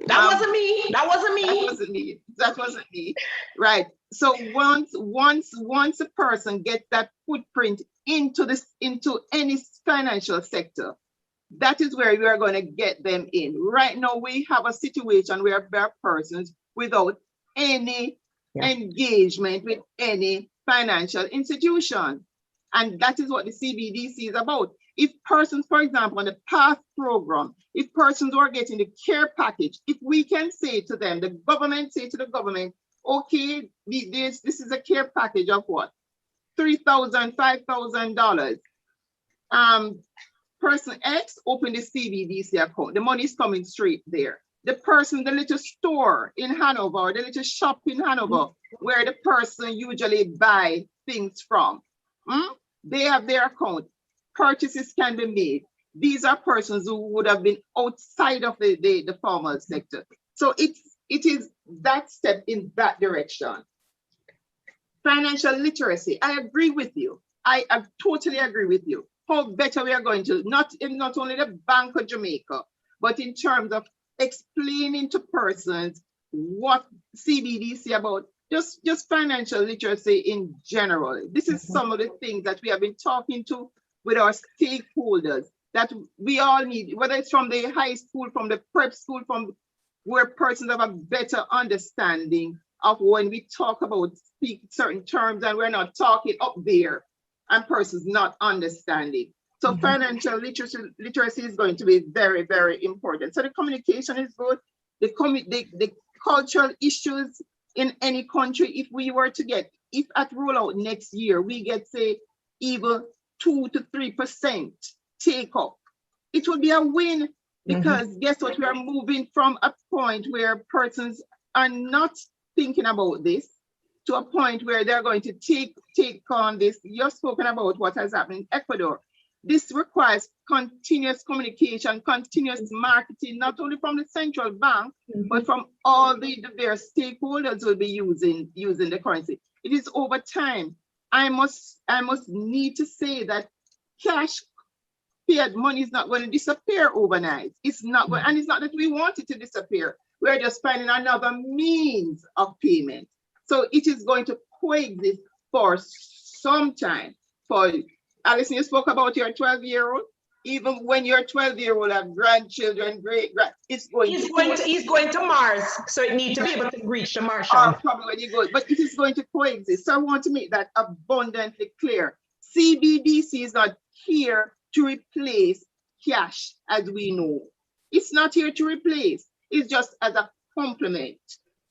That would That wasn't me. That wasn't me. Right. So once a person gets that footprint into any financial sector, that is where we are going to get them in. Right now, we have a situation where there are persons without any engagement with any financial institution. And that is what the CBDC is about. If persons, for example, on the PATH program, if persons are getting the care package, if we can say to them, the government say to the government, okay, this is a care package of what? $3,000, $5,000. Person X open the CBDC account. The money is coming straight there. The person, the little store in Hanover, or the little shop in Hanover, where the person usually buy things from, they have their account. Purchases can be made. These are persons who would have been outside of the formal sector. So it is that step in that direction. Financial literacy, I agree with you. I totally agree with you. How better we are going to, not only the Bank of Jamaica, but in terms of explaining to persons what CBDC about, just financial literacy in general. This is some of the things that we have been talking to with our stakeholders that we all need, whether it's from the high school, from the prep school, from where persons have a better understanding of when we talk about certain terms and we're not talking up there and persons not understanding. So financial literacy is going to be very, very important. So the communication is good. The cultural issues in any country, if we were to get, if at rollout next year, we get say even 2 to 3% take up, it will be a win, because guess what, we are moving from a point where persons are not thinking about this. to a point where they're going to take on this. You've spoken about what has happened in Ecuador. This requires continuous communication, continuous marketing, not only from the central bank, but from all the various stakeholders who will be using the currency. It is over time. I must need to say that cash fiat money is not going to disappear overnight. It's not going, and it's not that we want it to disappear. We're just finding another means of payment. So it is going to coexist for some time. For Alison, you spoke about your 12-year-old. Even when your 12-year-old have grandchildren, great-grand, it's going He's going to Mars, so it needs to be able to reach the Martian. Or probably when you go, but it is going to coexist. So I want to make that abundantly clear. CBDC is not here to replace cash as we know. It's not here to replace. It's just as a complement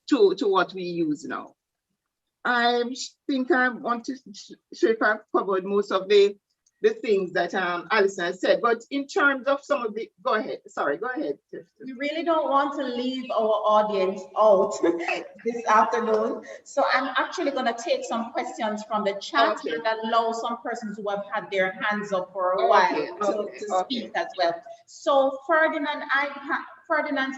to what we use now. I think I want to show if I've covered most of the things that Alison has said, but in terms of some of the, go ahead. We really don't want to leave our audience out this afternoon. So I'm actually going to take some questions from the chat and allow some persons who have had their hands up for a while to speak as well. So Ferdinand's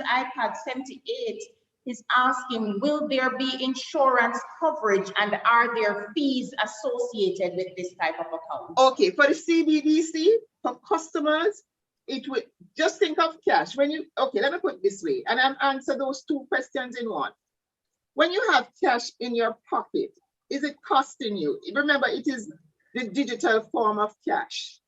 iPad 78 is asking, will there be insurance coverage and are there fees associated with this type of account? Okay, for the CBDC, for customers, it would just think of cash. When you, okay, let me put it this way, and I'll answer those two questions in one. When you have cash in your pocket, is it costing you? Remember, it is the digital form of cash.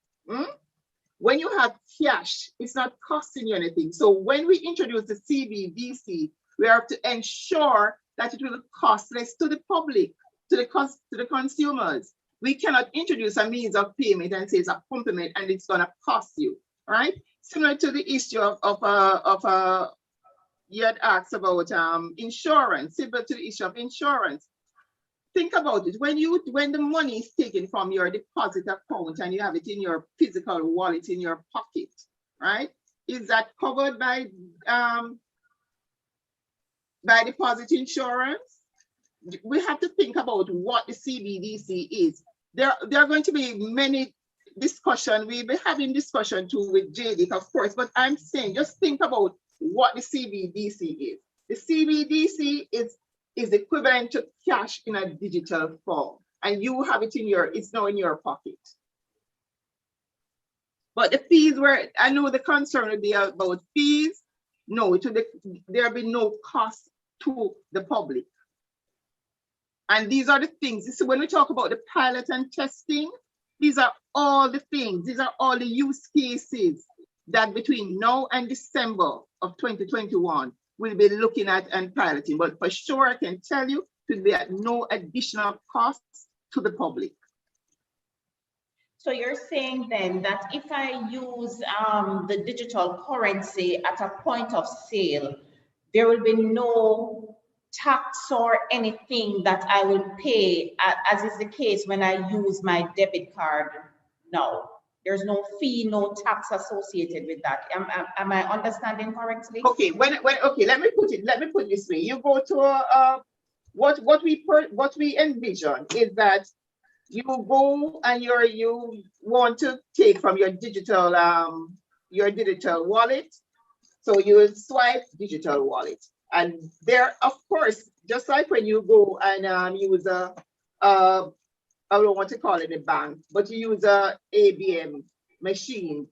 When you have cash, it's not costing you anything. So when we introduce the CBDC, we have to ensure that it will cost less to the public, to the consumers. We cannot introduce a means of payment and say it's a complement and it's going to cost you, right? Similar to the issue of you had asked about insurance, similar to the issue of insurance. Think about it. When the money is taken from your deposit account and you have it in your physical wallet in your pocket, right? Is that covered by deposit insurance? We have to think about what the CBDC is. There are going to be many discussions. We'll be having discussion too with JD, of course, but I'm saying just think about what the CBDC is. The CBDC is equivalent to cash in a digital form, and you have it it's now in your pocket. But the fees I know the concern would be about fees. No, there'll be no cost to the public. And these are the things. So when we talk about the pilot and testing, these are all the things. These are all the use cases that between now and December of 2021, we'll be looking at and piloting. But for sure, I can tell you, it will be at no additional costs to the public. So you're saying then that if I use the digital currency at a point of sale, there will be no tax or anything that I will pay, as is the case when I use my debit card now. There's no fee, no tax associated with that. Am I understanding correctly? Okay, okay, let me put it this way. You go to what we envision is that you go and you want to take from your digital wallet. So you will swipe digital wallet. And there, of course, just like when you go and use I don't want to call it a bank, but you use a ABM machine,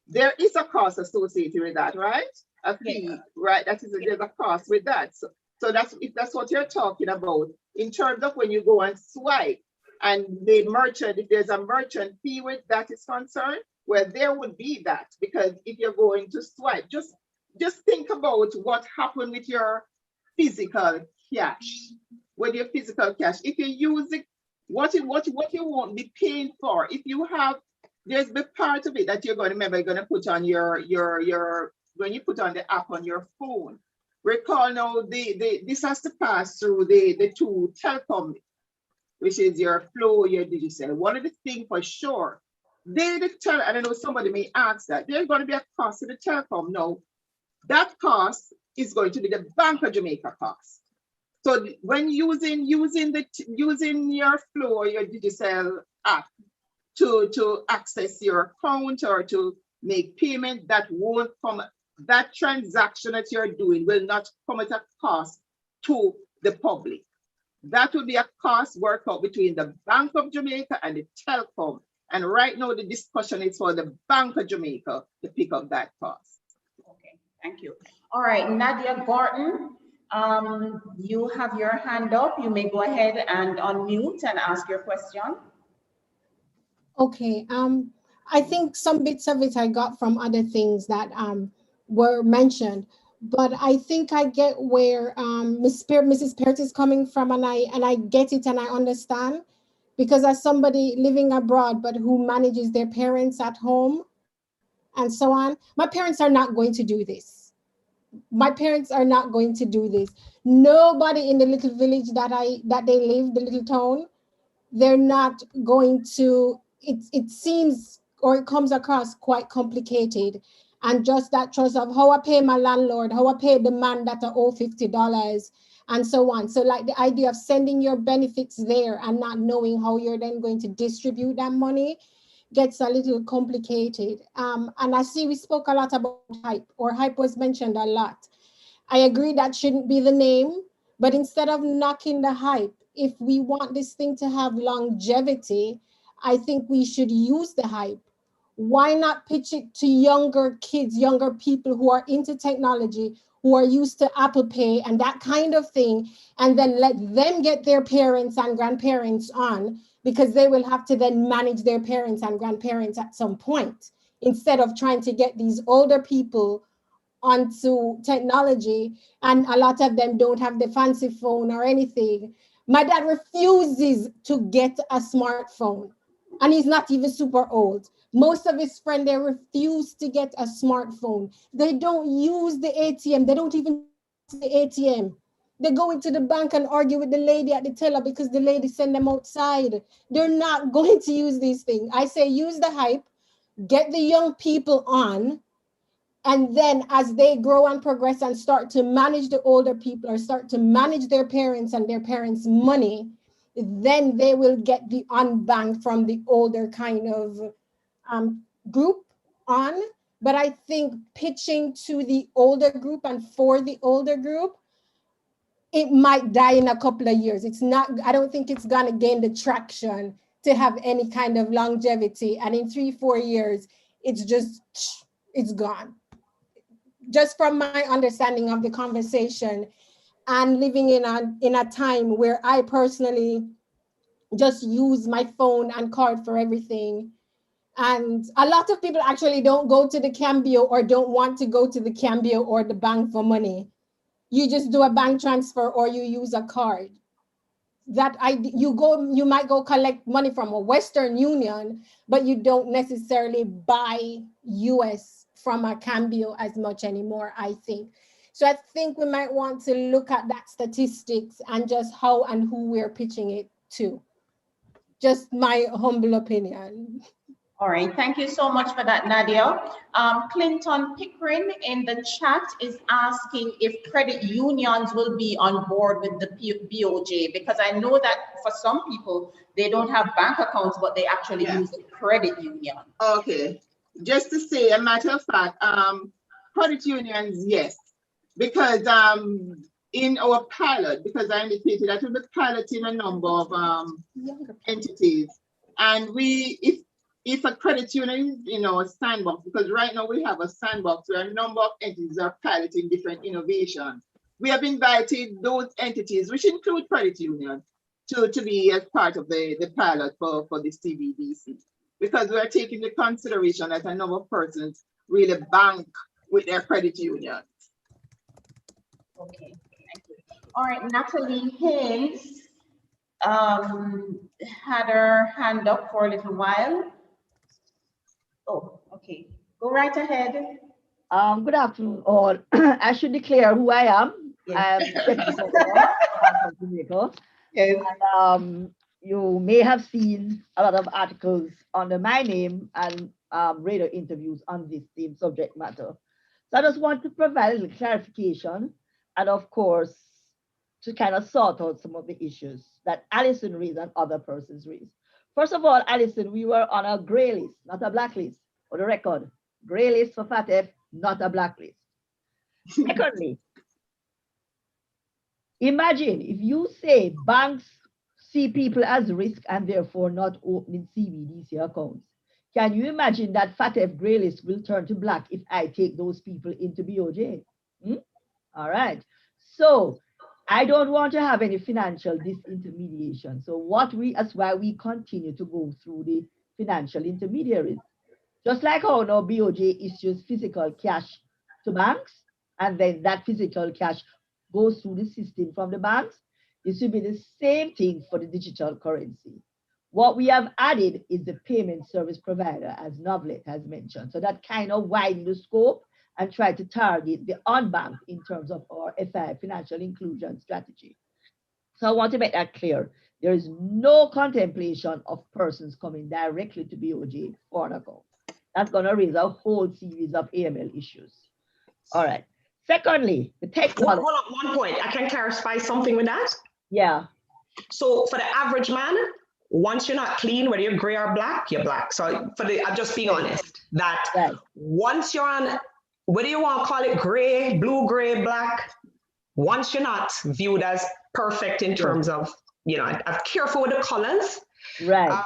there is a cost associated with that, right? A fee, right? There's a cost with that. So if that's what you're talking about, in terms of when you go and swipe, and the merchant, if there's a merchant fee with that is concerned, well, there would be that, because if you're going to swipe, just think about what happened with your physical cash. With your physical cash, if you use it, what you won't be paying for. If you have, there's the part of it that you're going to remember, you're going to put on when you put on the app on your phone. Recall now, this has to pass through the two telecom, which is your Flow, your Digicel. One of the things for sure, and I know somebody may ask that, there's going to be a cost to the telecom. No, that cost is going to be the Bank of Jamaica cost. So when using your Flow, your digital app to access your account or to make payment, that won't come. That transaction that you're doing will not come at a cost to the public. That will be a cost worked out between the Bank of Jamaica and the telecom. And right now the discussion is for the Bank of Jamaica to pick up that cost. Okay, thank you. All right, Nadia Gorton, you have your hand up. You may go ahead and unmute and ask your question. Okay, I think some bits of it I got from other things that were mentioned, but I think I get where Mrs. Peart is coming from, and I get it and I understand, because as somebody living abroad but who manages their parents at home and so on, my parents are not going to do this. My parents are not going to do this. Nobody in the little village that they live, the little town, they're not going to. It seems, or it comes across quite complicated, and just that trust of how I pay my landlord, how I pay the man that I owe $50 and so on. So like the idea of sending your benefits there and not knowing how you're then going to distribute that money gets a little complicated. And I see we spoke a lot about hype, or hype was mentioned a lot. I agree that shouldn't be the name, but instead of knocking the hype, if we want this thing to have longevity, I think we should use the hype. Why not pitch it to younger kids, younger people who are into technology, who are used to Apple Pay and that kind of thing, and then let them get their parents and grandparents on, because they will have to then manage their parents and grandparents at some point, instead of trying to get these older people onto technology, and a lot of them don't have the fancy phone or anything. My dad refuses to get a smartphone, and he's not even super old. Most of his friends, they refuse to get a smartphone. They don't use the ATM. They don't even use the ATM. They go into the bank and argue with the lady at the teller because the lady sent them outside. They're not going to use these things. I say use the hype, get the young people on, and then as they grow and progress and start to manage the older people, or start to manage their parents and their parents' money, then they will get the unbanked from the older kind of group on. But I think pitching to the older group and for the older group, it might die in a couple of years. It's not, I don't think it's gonna gain the traction to have any kind of longevity. And in 3-4 years, it's gone. Just from my understanding of the conversation and living in a time where I personally just use my phone and card for everything. And a lot of people actually don't go to the Cambio or don't want to go to the Cambio or the bank for money. You just do a bank transfer or you use a card. You might go collect money from a Western Union, but you don't necessarily buy US from a Cambio as much anymore, I think. So I think we might want to look at that statistics and just how and who we're pitching it to. Just my humble opinion. All right, thank you so much for that, Nadia. Clinton Pickering in the chat is asking if credit unions will be on board with the BOJ, because I know that for some people, they don't have bank accounts, but they actually use the credit union. Okay, just to say a matter of fact, credit unions, yes, because in our pilot, because I indicated that we'll be piloting a number of entities, and if a credit union is in our sandbox, because right now we have a sandbox where a number of entities are piloting different innovations. We have invited those entities, which include credit unions, to be as part of the pilot for the CBDC, because we're taking the consideration that a number of persons really bank with their credit unions. Okay, thank you. All right, Natalie Haynes had her hand up for a little while. Oh, okay. Go right ahead. Good afternoon, all. I should declare who I am. Yes. Yes. And, you may have seen a lot of articles under my name and radio interviews on this same subject matter. So I just want to provide a little clarification and, of course, to kind of sort out some of the issues that Allison raised and other persons raised. First of all, Allison, we were on a gray list, not a black list, for the record. Gray list for FATF, not a black list. Secondly, imagine if you say banks see people as risk and therefore not opening CBDC accounts. Can you imagine that FATF gray list will turn to black if I take those people into BOJ? All right. So I don't want to have any financial disintermediation. So that's why we continue to go through the financial intermediaries. Just like how now BOJ issues physical cash to banks, and then that physical cash goes through the system from the banks, it should be the same thing for the digital currency. What we have added is the payment service provider, as Novlet has mentioned. So that kind of widens the scope and try to target the unbanked in terms of our FI, financial inclusion strategy. So I want to make that clear. There is no contemplation of persons coming directly to BOJ for an account. That's going to raise a whole series of AML issues. All right. Secondly, the technology. Hold on, 1 point. I can clarify something with that. Yeah. So for the average man, once you're not clean, whether you're gray or black, you're black. So I'm just being honest that right. Once you're on, whether you want to call it gray, blue, gray, black, once you're not viewed as perfect in terms of, I'm careful with the colors. Right.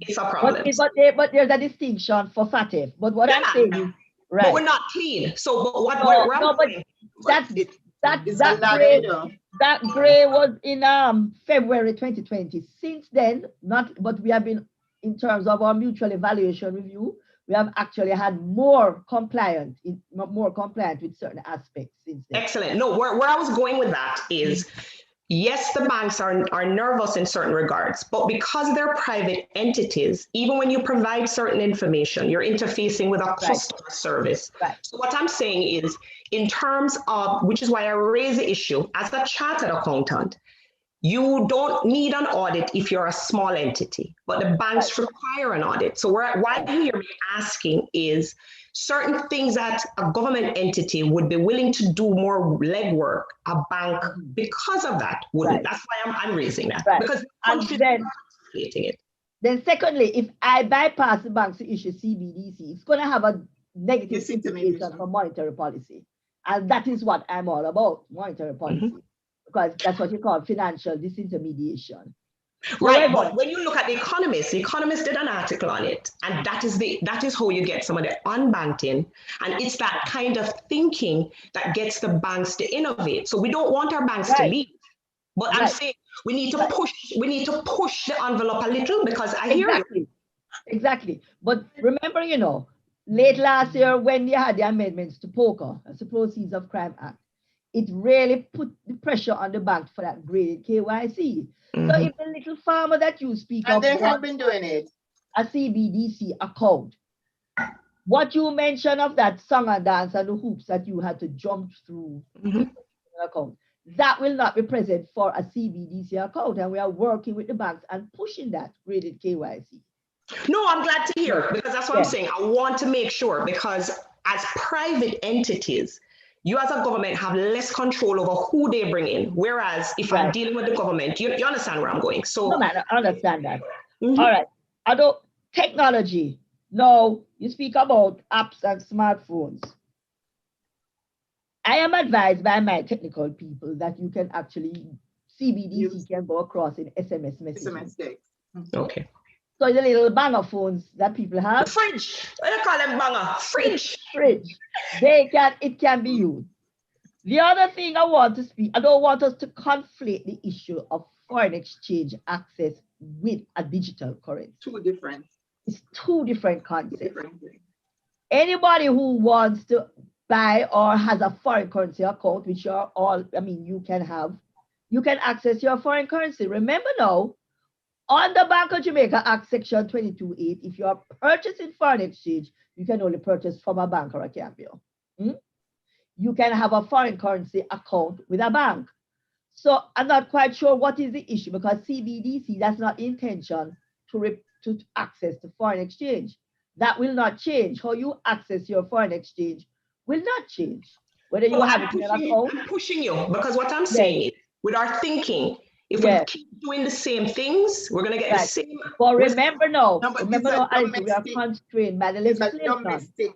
It's a problem. But there's a distinction for FATF. But what I'm saying is, right. But we're not clean. So that gray was in February 2020. Since then, but we have been, in terms of our mutual evaluation review, we have actually had more compliant with certain aspects since then. Excellent. No, where I was going with that is, yes, the banks are nervous in certain regards, but because they're private entities, even when you provide certain information, you're interfacing with a customer service. Right. So what I'm saying is, in terms of, which is why I raise the issue, as a chartered accountant, you don't need an audit if you're a small entity, but the banks require an audit. So why you hear me asking is certain things that a government entity would be willing to do more legwork, a bank, because of that, wouldn't. That's why I'm raising that. Right. Because then secondly, if I bypass the banks to issue CBDC, it's going to have a negative implication for monetary policy. And that is what I'm all about, monetary policy. Because that's what you call financial disintermediation. Right, however, but when you look at the Economist did an article on it, and that is how you get some of the unbanked in, and it's that kind of thinking that gets the banks to innovate. So we don't want our banks to leave, but I'm saying we need to push the envelope a little, because I hear you. Exactly. But remember, late last year when they had the amendments to POCA, that's the Proceeds of Crime Act, it really put the pressure on the bank for that graded KYC. So if the little farmer that you speak of, they have been doing it, a CBDC account, what you mentioned of that song and dance and the hoops that you had to jump through account, that will not be present for a CBDC account, and we are working with the banks and pushing that graded KYC. No, I'm glad to hear, because that's what I'm saying. I want to make sure, because as private entities, you as a government have less control over who they bring in. Whereas if I'm dealing with the government, you understand where I'm going. So no, man, I understand that. All right. Although technology, now you speak about apps and smartphones. I am advised by my technical people that you can actually, CBDC can go across in SMS messages. Okay. So the little banger phones that people have. Fridge. What do you call them, banger? Fridge. It can be used. The other thing I want to speak, I don't want us to conflate the issue of foreign exchange access with a digital currency. It's two different concepts. Anybody who wants to buy or has a foreign currency account, which are all, you can access your foreign currency. Remember now, on the Bank of Jamaica Act Section 22.8, if you are purchasing foreign exchange, you can only purchase from a bank or a cambio. You can have a foreign currency account with a bank. So I'm not quite sure what is the issue, because CBDC, that's not the intention to access the foreign exchange. That will not change. How you access your foreign exchange will not change. Whether you have it in an account. I'm pushing you, because what I'm saying is, with our thinking. If Yes. we keep doing the same things, we're going to get the Right. same. But remember now, No, but remember these now, are Alice, we are domestic- constrained by the It's a legislation domestic.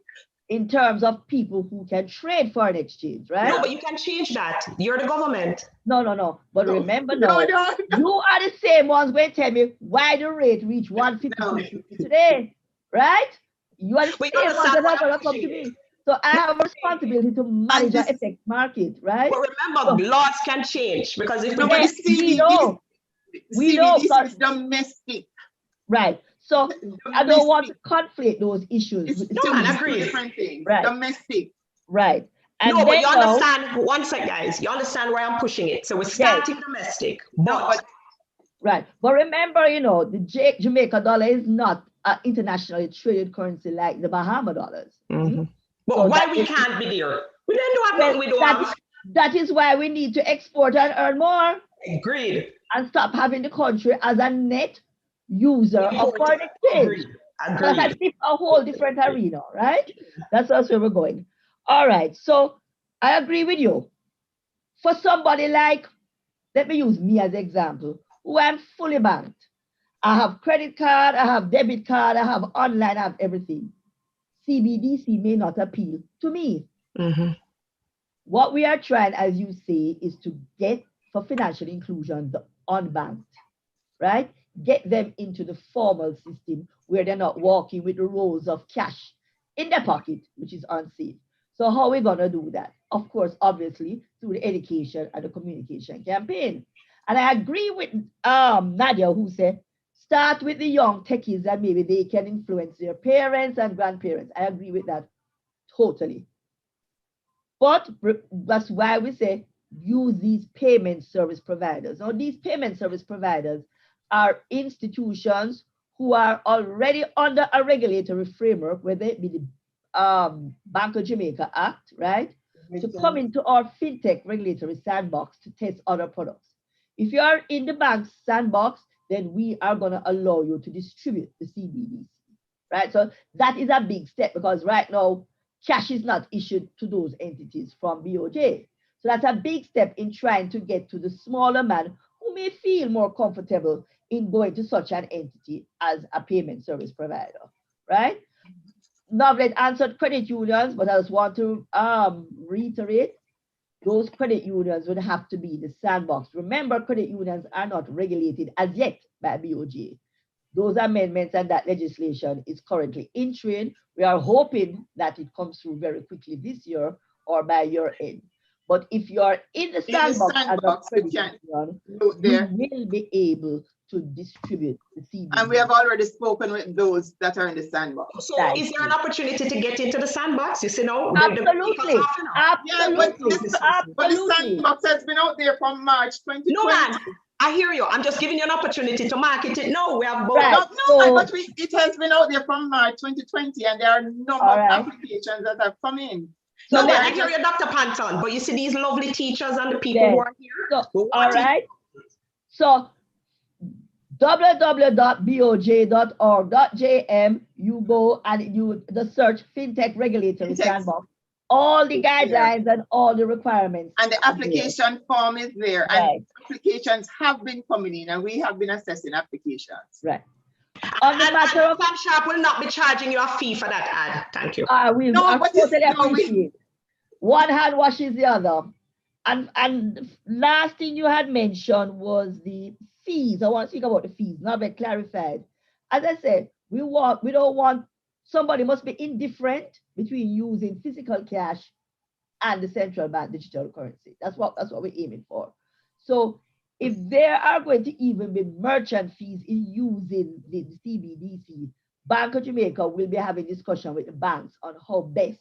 in terms of people who can trade foreign exchange, right? No, but you can change that. You're the government. No. But No. remember No, now, no, no. you are the same ones going to tell me why the rate reached 150 today, right? You are the But you same ones understand that why are going to I'm come to pushing me. it. So I have a responsibility to manage this- an FX market, right? But remember, laws can change because if we No, but get the we know. We know, CBDC but- is domestic. Right. So I don't want to conflate those issues. It's with the No, two man, CBDC. agreed. different things. Right. Domestic. Right. And no, but then you now- understand, one sec, guys, you understand why I'm pushing it. So we're starting domestic, but Right. But remember, the Jamaica dollar is not an internationally traded currency like the Bahama dollars. but So why that we is- can't be there? We don't have Well, nothing we don't that have. is- that is why we need to export and earn more Agreed. and stop having the country as a net user of foreign exchange. Agreed. That's a whole different arena, right? That's where we're going. All right. So I agree with you. For somebody like, let me use me as an example, who I'm fully banked. I have credit card, I have debit card, I have online, I have everything. CBDC may not appeal to me. What we are trying, as you say, is to get for financial inclusion the unbanked, right? Get them into the formal system where they're not walking with the rolls of cash in their pocket, which is unsafe. So how are we gonna do that? Of course, obviously, through the education and the communication campaign. And I agree with Nadia, who said, start with the young techies and maybe they can influence their parents and grandparents. I agree with that totally. But that's why we say use these payment service providers. Now, these payment service providers are institutions who are already under a regulatory framework, whether it be the Bank of Jamaica Act, right? To come into our fintech regulatory sandbox to test other products. If you are in the bank sandbox, then we are going to allow you to distribute the CBDC, right? So that is a big step because right now, cash is not issued to those entities from BOJ. So that's a big step in trying to get to the smaller man who may feel more comfortable in going to such an entity as a payment service provider, right? Novlet answered credit unions, but I just want to reiterate, those credit unions would have to be the sandbox. Remember, credit unions are not regulated as yet by BOJ. Those amendments and that legislation is currently in train. We are hoping that it comes through very quickly this year or by year end. But if you are in the sandbox, as a credit union, you will be able to distribute the CBDC. And we have already spoken with those that are in the sandbox. So is there an opportunity to get into the sandbox? You see, no? Absolutely. Absolutely. But the sandbox has been out there from March 2020. No, man. I hear you. I'm just giving you an opportunity to market it. No, we have both. Right. But it has been out there from March 2020, and there are a number of applications that have come in. So I hear you, Dr. Panton, but you see these lovely teachers and the people who are here. So, all right. So www.boj.org.jm, you go and you search FinTech Regulatory Sandbox. All the guidelines and all the requirements. And the application form is there. And applications have been coming in, and we have been assessing applications. Right. On the matter of Sam Sharp will not be charging you a fee for that ad. Thank you. I totally appreciate. One hand washes the other. And last thing you had mentioned was the fees. I want to speak about the fees, not very clarified. As I said, we don't want somebody must be indifferent between using physical cash and the central bank digital currency. That's what we're aiming for. So if there are going to even be merchant fees in using the CBDC, Bank of Jamaica will be having discussion with the banks on how best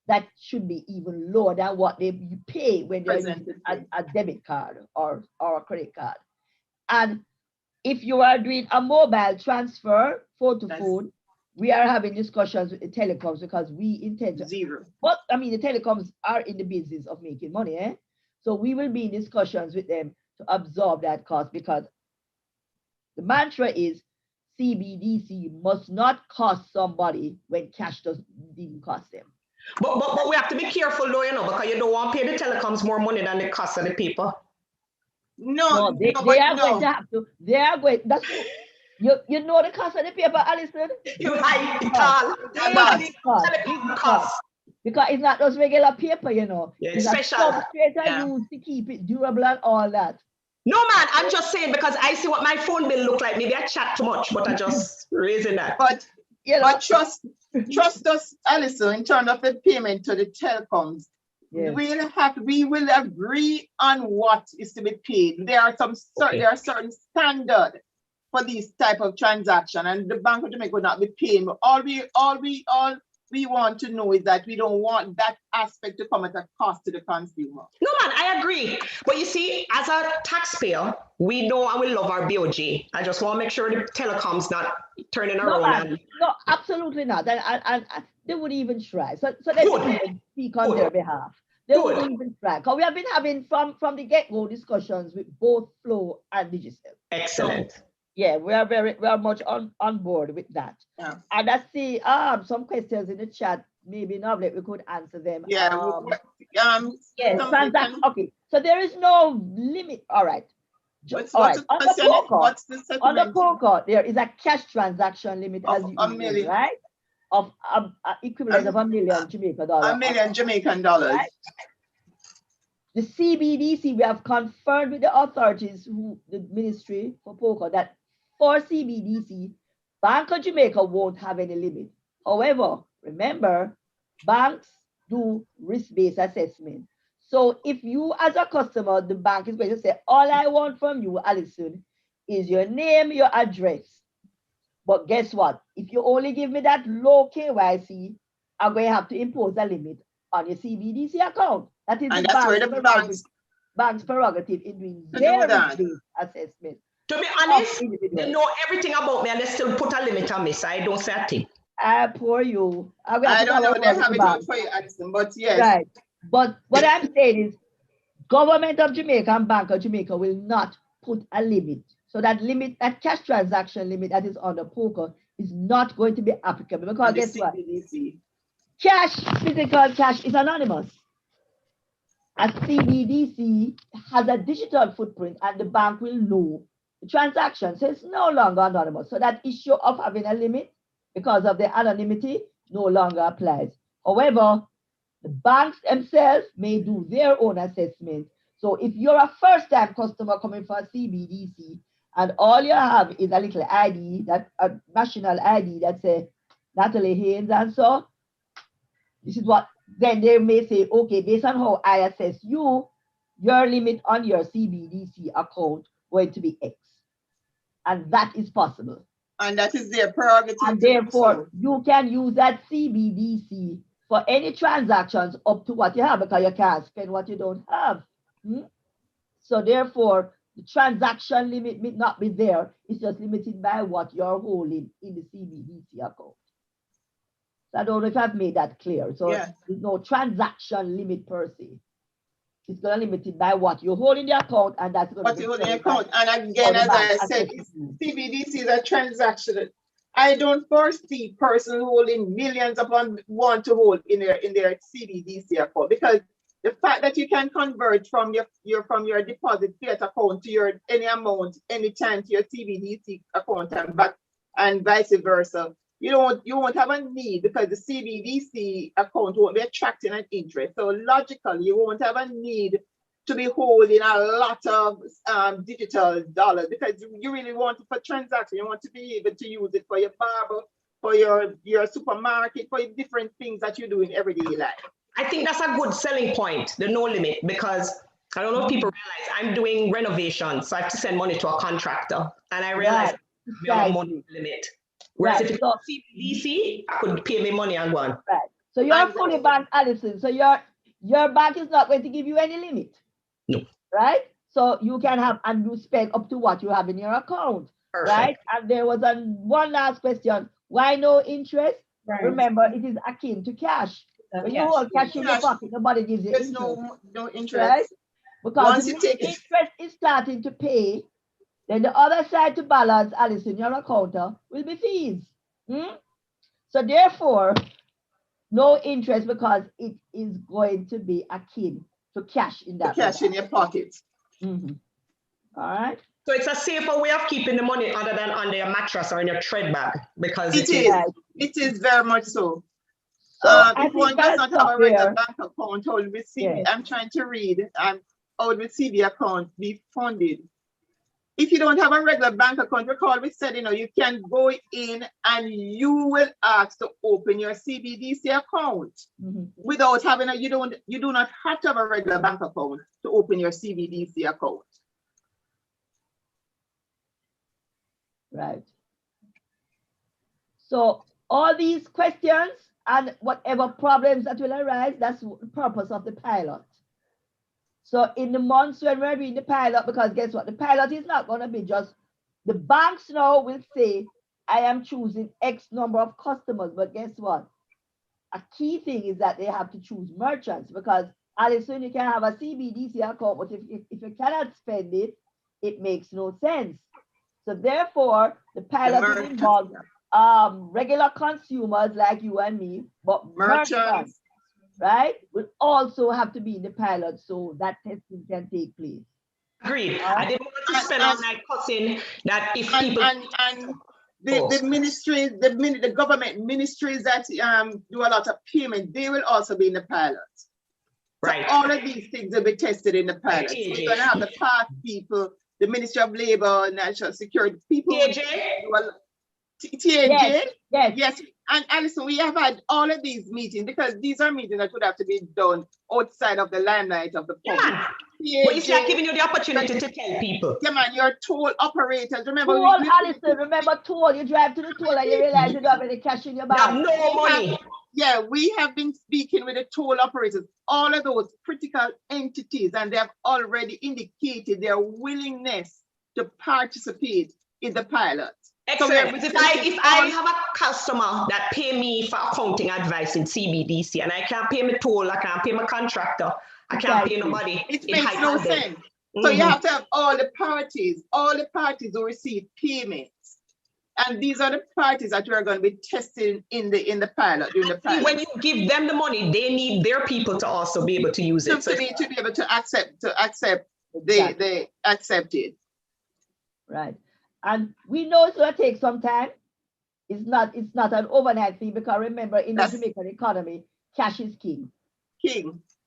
that should be even lower than what they pay when they're using a debit card or a credit card. And if you are doing a mobile transfer, phone to phone, we are having discussions with the telecoms because we intend to zero. But I mean, the telecoms are in the business of making money, eh? So we will be in discussions with them to absorb that cost because the mantra is CBDC must not cost somebody when cash didn't cost them. But we have to be careful though, because you don't want to pay the telecoms more money than the cost of the people. No, they no, but are going to no. have to, they are going, that's, you know the cost of the paper, Alison? You right, Big Carl. big cost, big cost. Because it's not just regular paper, you know. Yeah, It's special. a substrate I Yeah. use to keep it durable and all that. No, man, I'm just saying because I see what my phone bill look like. Maybe I chat too much, but I just raising that. But You know, but trust us, Alison, in terms of the payment to the telecoms. yes. We will agree on what is to be paid. There are certain standard for these type of transaction, and the Bank of Jamaica will not be paying. All we want to know is that we don't want that aspect to come at a cost to the consumer. No, man, I agree. But you see, as a taxpayer, we know and we love our BOG. I just want to make sure the telecom's not turning No, around. man, And no, absolutely not. And they would even try. So they Good. would even speak on Good. their behalf. They Good. wouldn't even try. Because we have been having from the get-go discussions with both Flow and Digicel. excellent. Yeah, we are much on board with that. Yeah. And I see some questions in the chat. Maybe Novlet, we could answer them. Yeah. Yes, something- okay. So there is no limit. All right. What's All right. the On the question? POCO, What's the on the settlement? POCO, there is a cash transaction limit Of as you a use, million. right? Of equivalent of $1 million Jamaican dollar. $1 million Jamaican dollars. Right? The CBDC, we have confirmed with the authorities, the Ministry for POCO, that for CBDC, Bank of Jamaica won't have any limit. However, remember, banks do risk-based assessment. So if you as a customer, the bank is going to say, all I want from you, Alison, is your name, your address. But guess what? If you only give me that low KYC, I'm going to have to impose a limit on your CBDC account. That is And the that's where the bank's prerogative in doing To do their that. risk-based assessment. To be of honest, individuals. they know everything about me and they still put a limit on me, so I don't say a thing. Poor you. I don't know, they have it out for you, Alison, but yes. Right. But what I'm saying is, Government of Jamaica and Bank of Jamaica will not put a limit. So that limit, that cash transaction limit that is on the POCO is not going to be applicable because And the guess what? CBDC. Cash, physical cash is anonymous. A CBDC has a digital footprint and the bank will know the transaction. So it's no longer anonymous. So that issue of having a limit because of the anonymity no longer applies. However, the banks themselves may do their own assessment. So if you're a first-time customer coming for a CBDC and all you have is a little ID, that a national ID that says Natalie Haynes and so, this is what, then they may say, okay, based on how I assess you, your limit on your CBDC account going to be X. And that is possible. And that is their prerogative. And therefore, you can use that CBDC for any transactions up to what you have because you can't spend what you don't have. So therefore, the transaction limit may not be there. It's just limited by what you're holding in the CBDC account. So I don't know if I've made that clear. So Yeah. there's no transaction limit per se. It's going to limit it by what you hold in the account, and that's going What to you be hold in the set by account. And again, how the as I bank said, assesses you. CBDC is a transaction. I don't foresee person holding millions upon want to hold in their CBDC account, because the fact that you can convert from your deposit fiat account to your any amount anytime to your CBDC account and back and vice versa, you won't have a need because the CBDC account won't be attracting an interest. So logically, you won't have a need to be holding a lot of digital dollars because you really want it for transaction. You want to be able to use it for your barber, for your supermarket, for different things that you do in everyday life. I think that's a good selling point, the no limit, because I don't know if people realize I'm doing renovations, so I have to send money to a contractor, and I realize we have a money limit. Whereas if it's CBDC, I could pay me money and go on. Right. So you're fully banked, Alison. So your bank is not going to give you any limit. No. Right? So you can have and you spend up to what you have in your account. Perfect. Right? And there was one last question. Why no interest? Right. Remember, it is akin to cash. When you hold cash in your pocket, nobody gives you There's interest. no interest. Right? Because Once the you take it. interest is starting to pay, then the other side to balance, Alison, your account will be fees. So therefore, no interest because it is going to be akin to cash in that. Cash in your pocket. Mhm. All right. So it's a safer way of keeping the money other than under your mattress or in your tread bag because It is. It is very much so. So I If think one does I'll not have a stop regular there. bank account, how will CB? Yes. I'm trying to read. How will CB account be funded? If you don't have a regular bank account, recall we said, you can go in and you will ask to open your CBDC account without having you do not have to have a regular bank account to open your CBDC account. Right. So all these questions and whatever problems that will arise, that's the purpose of the pilot. So in the months when we're doing the pilot, because guess what? The pilot is not going to be just, the banks now will say, I am choosing X number of customers, but guess what? A key thing is that they have to choose merchants because Alison, you can have a CBDC account, but if you cannot spend it, it makes no sense. So therefore, the pilot will involve regular consumers like you and me, but merchants, right, will also have to be in the pilot so that testing can take place. Agreed. I didn't want to spend all night cussing that if people and the ministries, the government ministries that do a lot of payment, they will also be in the pilot. Right. So all of these things will be tested in the pilot. So we're going to have the park people, the Ministry of Labor, National Security people. TAJ? Yes. And Alison, we have had all of these meetings because these are meetings that would have to be done outside of the limelight of the public. Well, it's like giving you the opportunity to tell people. Yeah, man, you're toll operators. Remember, Alison, remember toll. You drive to the toll and you realize you don't have any cash in your bag. You have no money. We have been speaking with the toll operators, all of those critical entities, and they have already indicated their willingness to participate in the pilot. Excellent. So if I have a customer that pay me for accounting advice in CBDC and I can't pay my toll, I can't pay my contractor, I can't pay nobody. It makes no sense. So you have to have all the parties who receive payments. And these are the parties that we're going to be testing in the pilot, during the pilot. When you give them the money, they need their people to also be able to use it. To be able to accept, they accept it. Right. And we know it's going to take some time. It's not an overnight thing because remember, in the Jamaican economy, cash is king.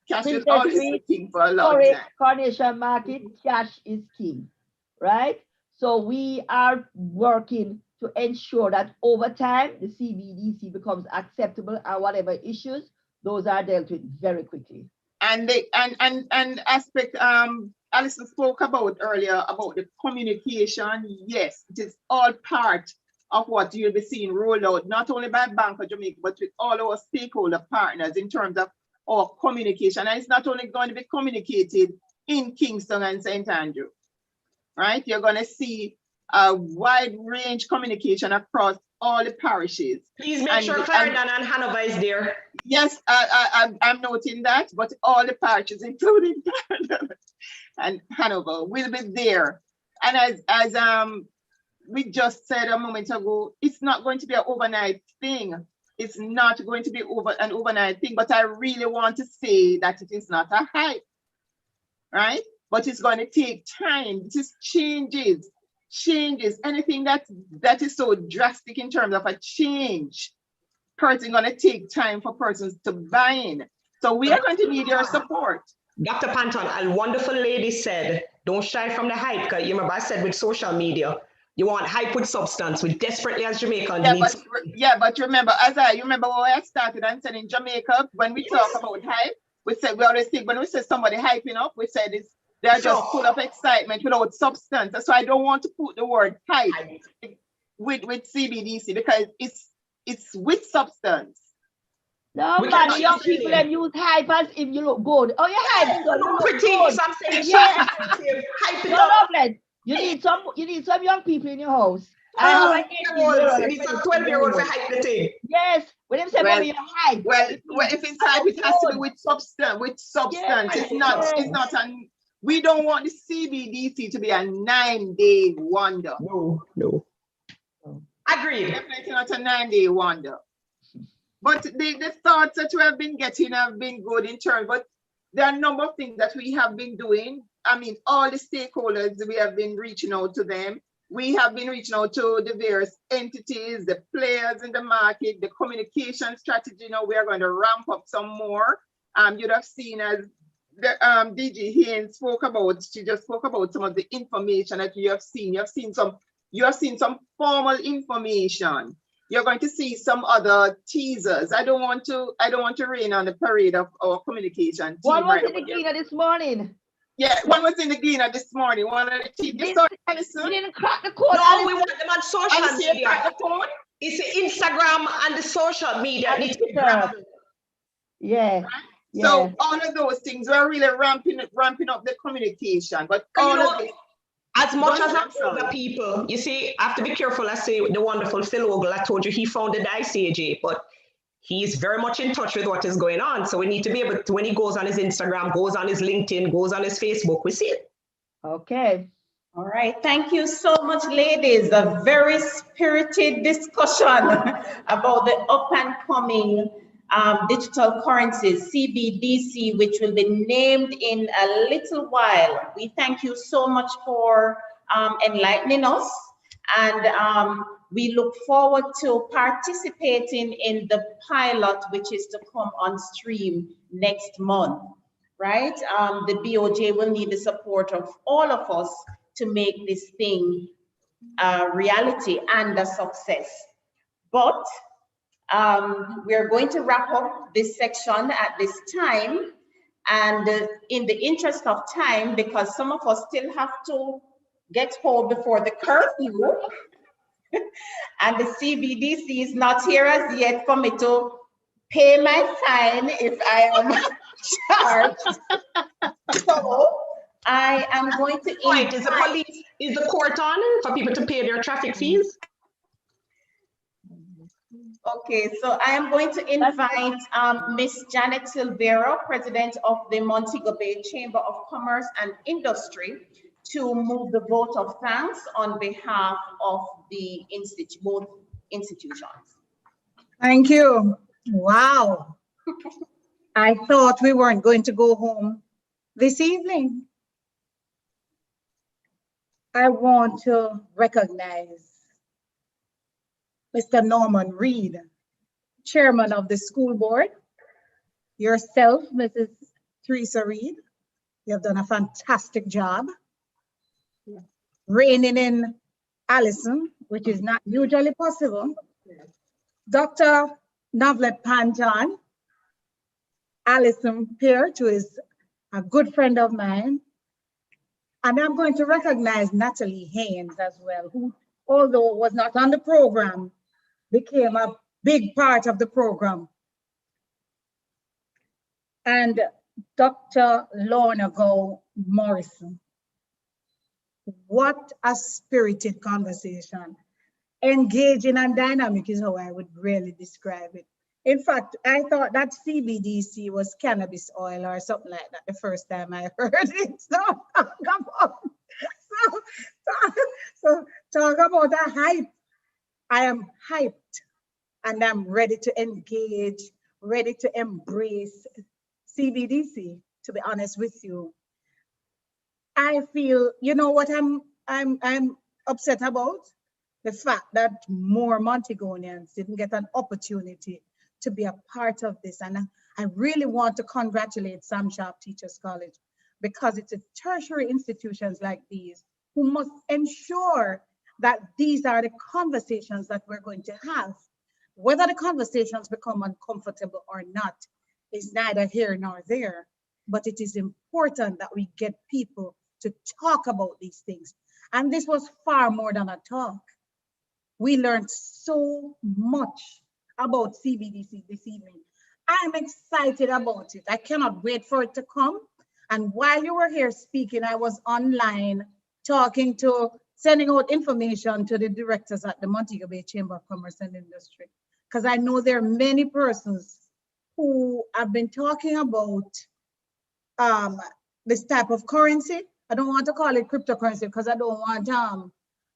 Cash is always king for a long time. Coronation Market, cash is king, right? So we are working to ensure that over time, the CBDC becomes acceptable and whatever issues, those are dealt with very quickly. And aspect Alison spoke about earlier about the communication. Yes, it is all part of what you'll be seeing rolled out, not only by Bank of Jamaica, but with all our stakeholder partners in terms of our communication. And it's not only going to be communicated in Kingston and St. Andrew, right? You're going to see a wide range communication across all the parishes. Please make sure Clarendon and Hanover is there. Yes, I'm noting that, but all the parishes, including Clarendon and Hanover, will be there. And as we just said a moment ago, it's not going to be an overnight thing. It's not going to be an overnight thing, but I really want to say that it is not a hype, right? But it's going to take time. This changes. Anything that is so drastic in terms of a change, person going to take time for persons to buy in. So we are going to need your support. Dr. Panton, a wonderful lady said, don't shy from the hype, because you remember I said with social media, you want hype with substance. We desperately as Jamaicans but remember, you remember when I started and said in Jamaica, when we talk about hype, we always think when we say somebody hyping up, we said they're just full of excitement without substance. That's why I don't want to put the word hype with CBDC because it's with substance. No, man, young people that use hype as if you look good. Oh, you're hype. You need some young people in your house. You need some 12-year-old to hype the thing. Yes, when them say you're hype. Well, if it's hype, it has to be with substance. Yes, it's not we don't want the CBDC to be a 9-day wonder. No. Agreed. Definitely not a 9-day wonder. But the thoughts that we have been getting have been good in terms, but there are a number of things that we have been doing I mean, all the stakeholders, we have been reaching out to them. We have been reaching out to the various entities, the players in the market, the communication strategy. Now we are going to ramp up some more. You'd have seen as the DG Haynes spoke about, she just spoke about some of the information that you have seen. You have seen some formal information. You're going to see some other teasers. I don't want to rain on the parade of our communication team. One was in the Gleaner this morning. Yeah, one was in the Gleaner this morning. One of the team. You didn't crack the code. No, we want them on social Alison, media. crack the code? It's the Instagram and the social media. Yeah. So all of those things we're really ramping up the communication. But all of it, as much as I told the people, you see, I have to be careful. I say the wonderful Phil Ogle, I told you he founded the ICAJ, but he is very much in touch with what is going on. So we need to be able to, when he goes on his Instagram, goes on his LinkedIn, goes on his Facebook, we see it. Okay. All right, thank you so much, ladies. A very spirited discussion about the up and coming digital currencies, CBDC, which will be named in a little while. We thank you so much for enlightening us, and we look forward to participating in the pilot, which is to come on stream next month, right? The BOJ will need the support of all of us to make this thing a reality and a success. But we're going to wrap up this section at this time. And in the interest of time, because some of us still have to get home before the curfew, and the CBDC is not here as yet for me to pay my fine if I am charged. So I am going to invite. Is the court on for people to pay their traffic fees? Okay, so I am going to invite Miss Janet Silvera, President of the Montego Bay Chamber of Commerce and Industry, to move the vote of thanks on behalf of the both institutions. Thank you. Wow. I thought we weren't going to go home this evening. I want to recognize Mr. Norman Reed, Chairman of the school board, yourself, Mrs. Teresa Reed. You have done a fantastic job. Reining in Alison, which is not usually possible. Dr. Navlet Panjan, Alison Peart, who is a good friend of mine. And I'm going to recognize Natalie Haynes as well, who, although was not on the program, became a big part of the program. And Dr. Lorna Gow Morrison. What a spirited conversation. Engaging and dynamic is how I would really describe it. In fact, I thought that CBDC was cannabis oil or something like that the first time I heard it. So talk about a hype. I am hyped and I'm ready to engage, ready to embrace CBDC, to be honest with you. I feel, you know what I'm upset about? The fact that more Montegonians didn't get an opportunity to be a part of this. And I really want to congratulate Sam Sharp Teachers College, because it's a tertiary institutions like these who must ensure that these are the conversations that we're going to have. Whether the conversations become uncomfortable or not is neither here nor there, but it is important that we get people to talk about these things. And this was far more than a talk. We learned so much about CBDC this evening. I'm excited about it. I cannot wait for it to come. And while you were here speaking, I was online sending out information to the directors at the Montego Bay Chamber of Commerce and Industry, because I know there are many persons who have been talking about this type of currency. I don't want to call it cryptocurrency because I don't want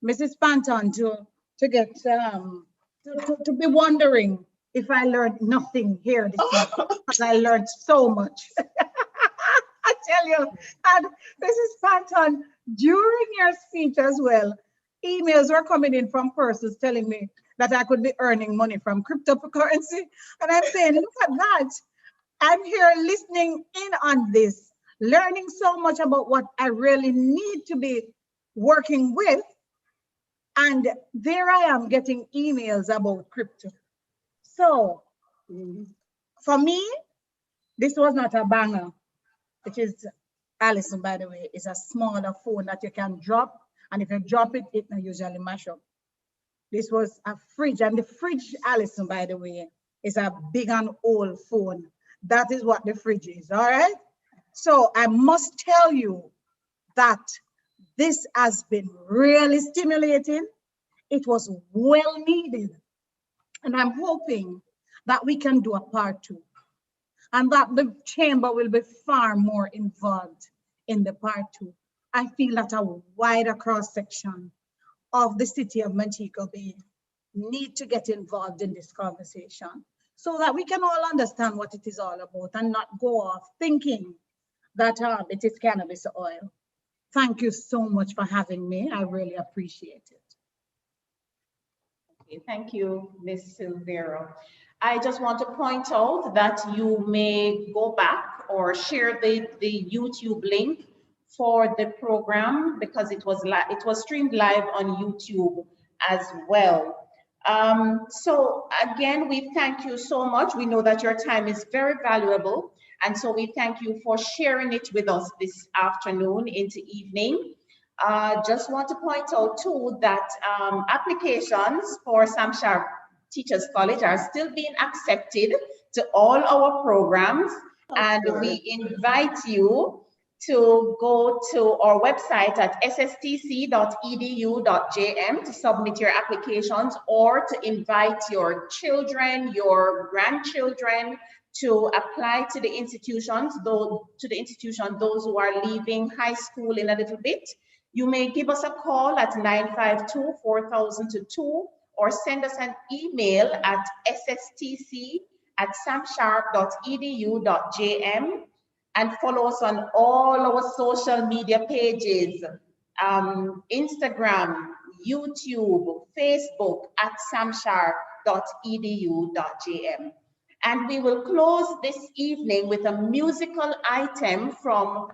Mrs. Panton to get to be wondering if I learned nothing here this evening, because I learned so much. I tell you. And Mrs. Panton, during your speech as well, emails were coming in from persons telling me that I could be earning money from cryptocurrency. And I'm saying, look at that. I'm here listening in on this, learning so much about what I really need to be working with. And there I am getting emails about crypto. So for me, this was not a banger, which is, Allison, by the way, is a smaller phone that you can drop. And if you drop it, it may usually mash up. This was a fridge, and the fridge, Allison, by the way, is a big and old phone. That is what the fridge is, all right? So I must tell you that this has been really stimulating. It was well needed. And I'm hoping that we can do a part 2 and that the chamber will be far more involved in the part 2. I feel that a wider cross section of the city of Montego Bay need to get involved in this conversation so that we can all understand what it is all about and not go off thinking that it is cannabis oil. Thank you so much for having me. I really appreciate it. Okay, thank you, Ms. Silvera. I just want to point out that you may go back or share the YouTube link for the program because it was streamed live on YouTube as well. So again, we thank you so much. We know that your time is very valuable. And so we thank you for sharing it with us this afternoon into evening. Just want to point out too that applications for Sam Sharp Teachers College are still being accepted to all our programs. And we invite you to go to our website at sstc.edu.jm to submit your applications or to invite your children, your grandchildren to apply to the institutions, those who are leaving high school in a little bit. You may give us a call at 952-4002 or send us an email at sstc@samsharp.edu.jm and follow us on all our social media pages, Instagram, YouTube, Facebook at samsharp.edu.jm. And we will close this evening with a musical item from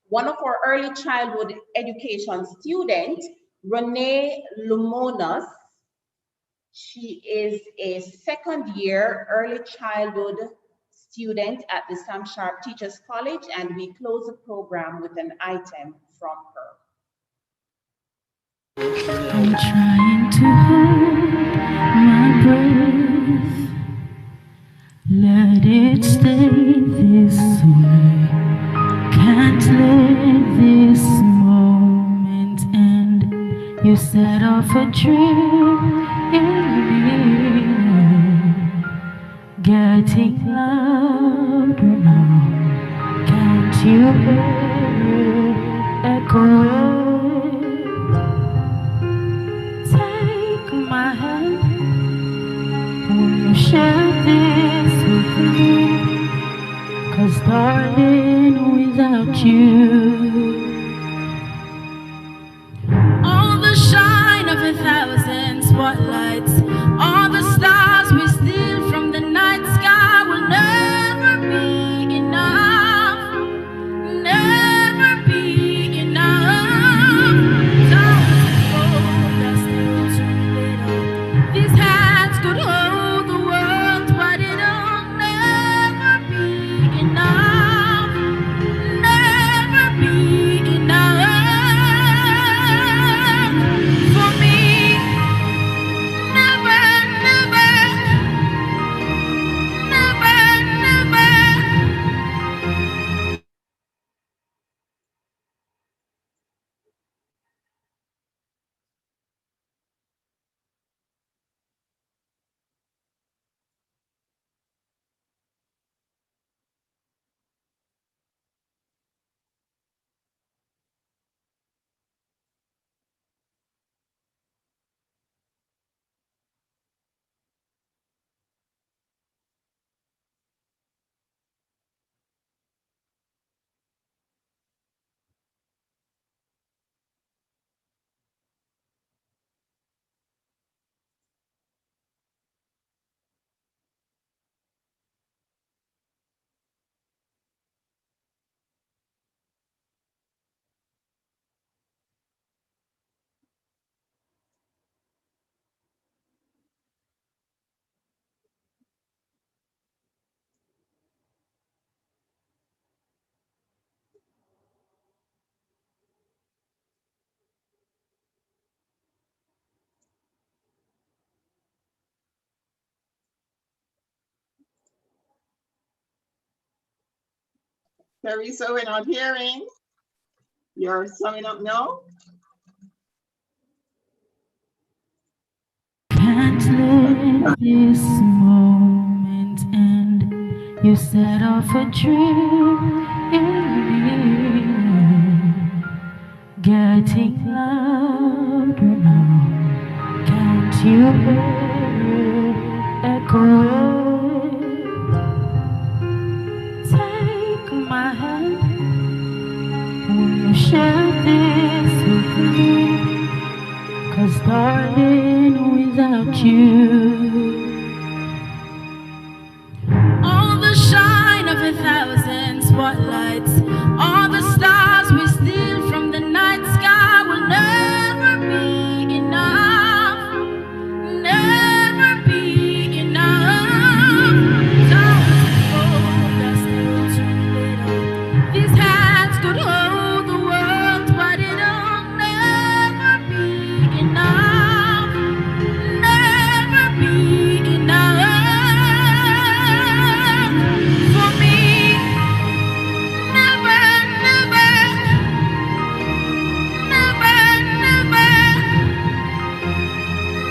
one of our early childhood education students, Renee Lumonas. She is a second-year early childhood student at the Sam Sharp Teachers College, and we close the program with an item from her. I'm trying to hold my breath, let it stay this way, can't let this moment end. You set off a dream in me, getting louder now. Can't you hear it echoing? Take my hand, will you share this with me? 'Cause darling, without you, all the shine of 1,000 spotlights, all the stars we steal from the night sky will never be enough, never be enough. Teresa, we're not hearing. You're summing up now? Can't let this moment end. You set off a dream in me, getting louder now. Can't you hear it echoing? Take my hand, will you share this with me? 'Cause darling, without you, all the shine of 1,000 spotlights, all the stars we steal from the night sky will never be enough, never be enough. Don't us still too little. These hands could hold the world, but it'll never be enough, never be enough for me. Never, never, never, never,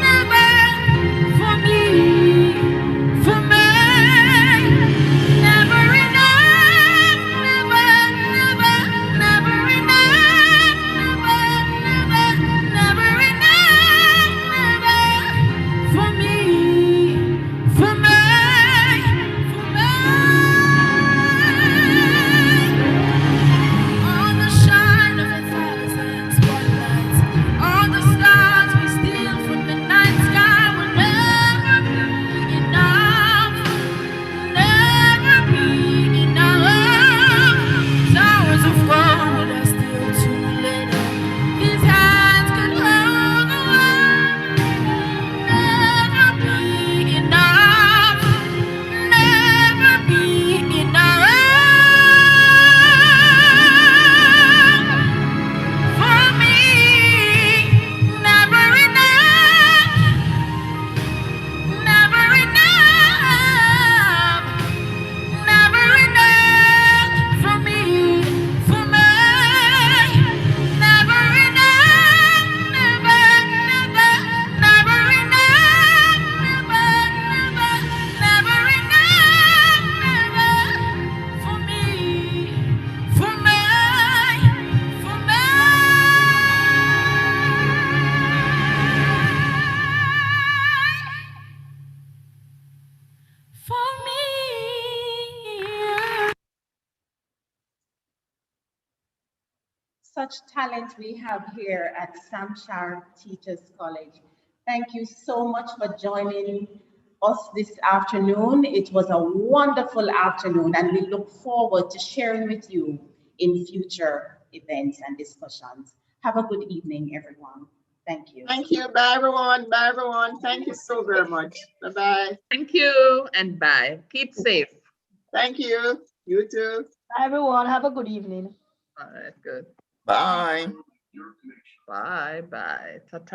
never for me, for me. Never enough, never, never, never enough, never, never, never enough, never for me, for me, for me. All the shine of 1,000 spotlights, all the stars we steal from the night sky will never be enough, never be enough. Towers of gold are still too little. These hands can hold the world, never be enough, never be enough for me. Never enough, never enough, never enough for me, for me. Never enough, never, never, never enough, never, never, never enough, never for me, for me, for me. For me. Such talent we have here at Samshar Teachers College. Thank you so much for joining us this afternoon. It was a wonderful afternoon, and we look forward to sharing with you in future events and discussions. Have a good evening, everyone. Thank you. Thank you. Bye, everyone. Bye, everyone. Thank you so very much. Bye-bye. Thank you and bye. Keep safe. Thank you. You too. Bye, everyone. Have a good evening. All right, good. Bye. Bye, bye. Ta-ta.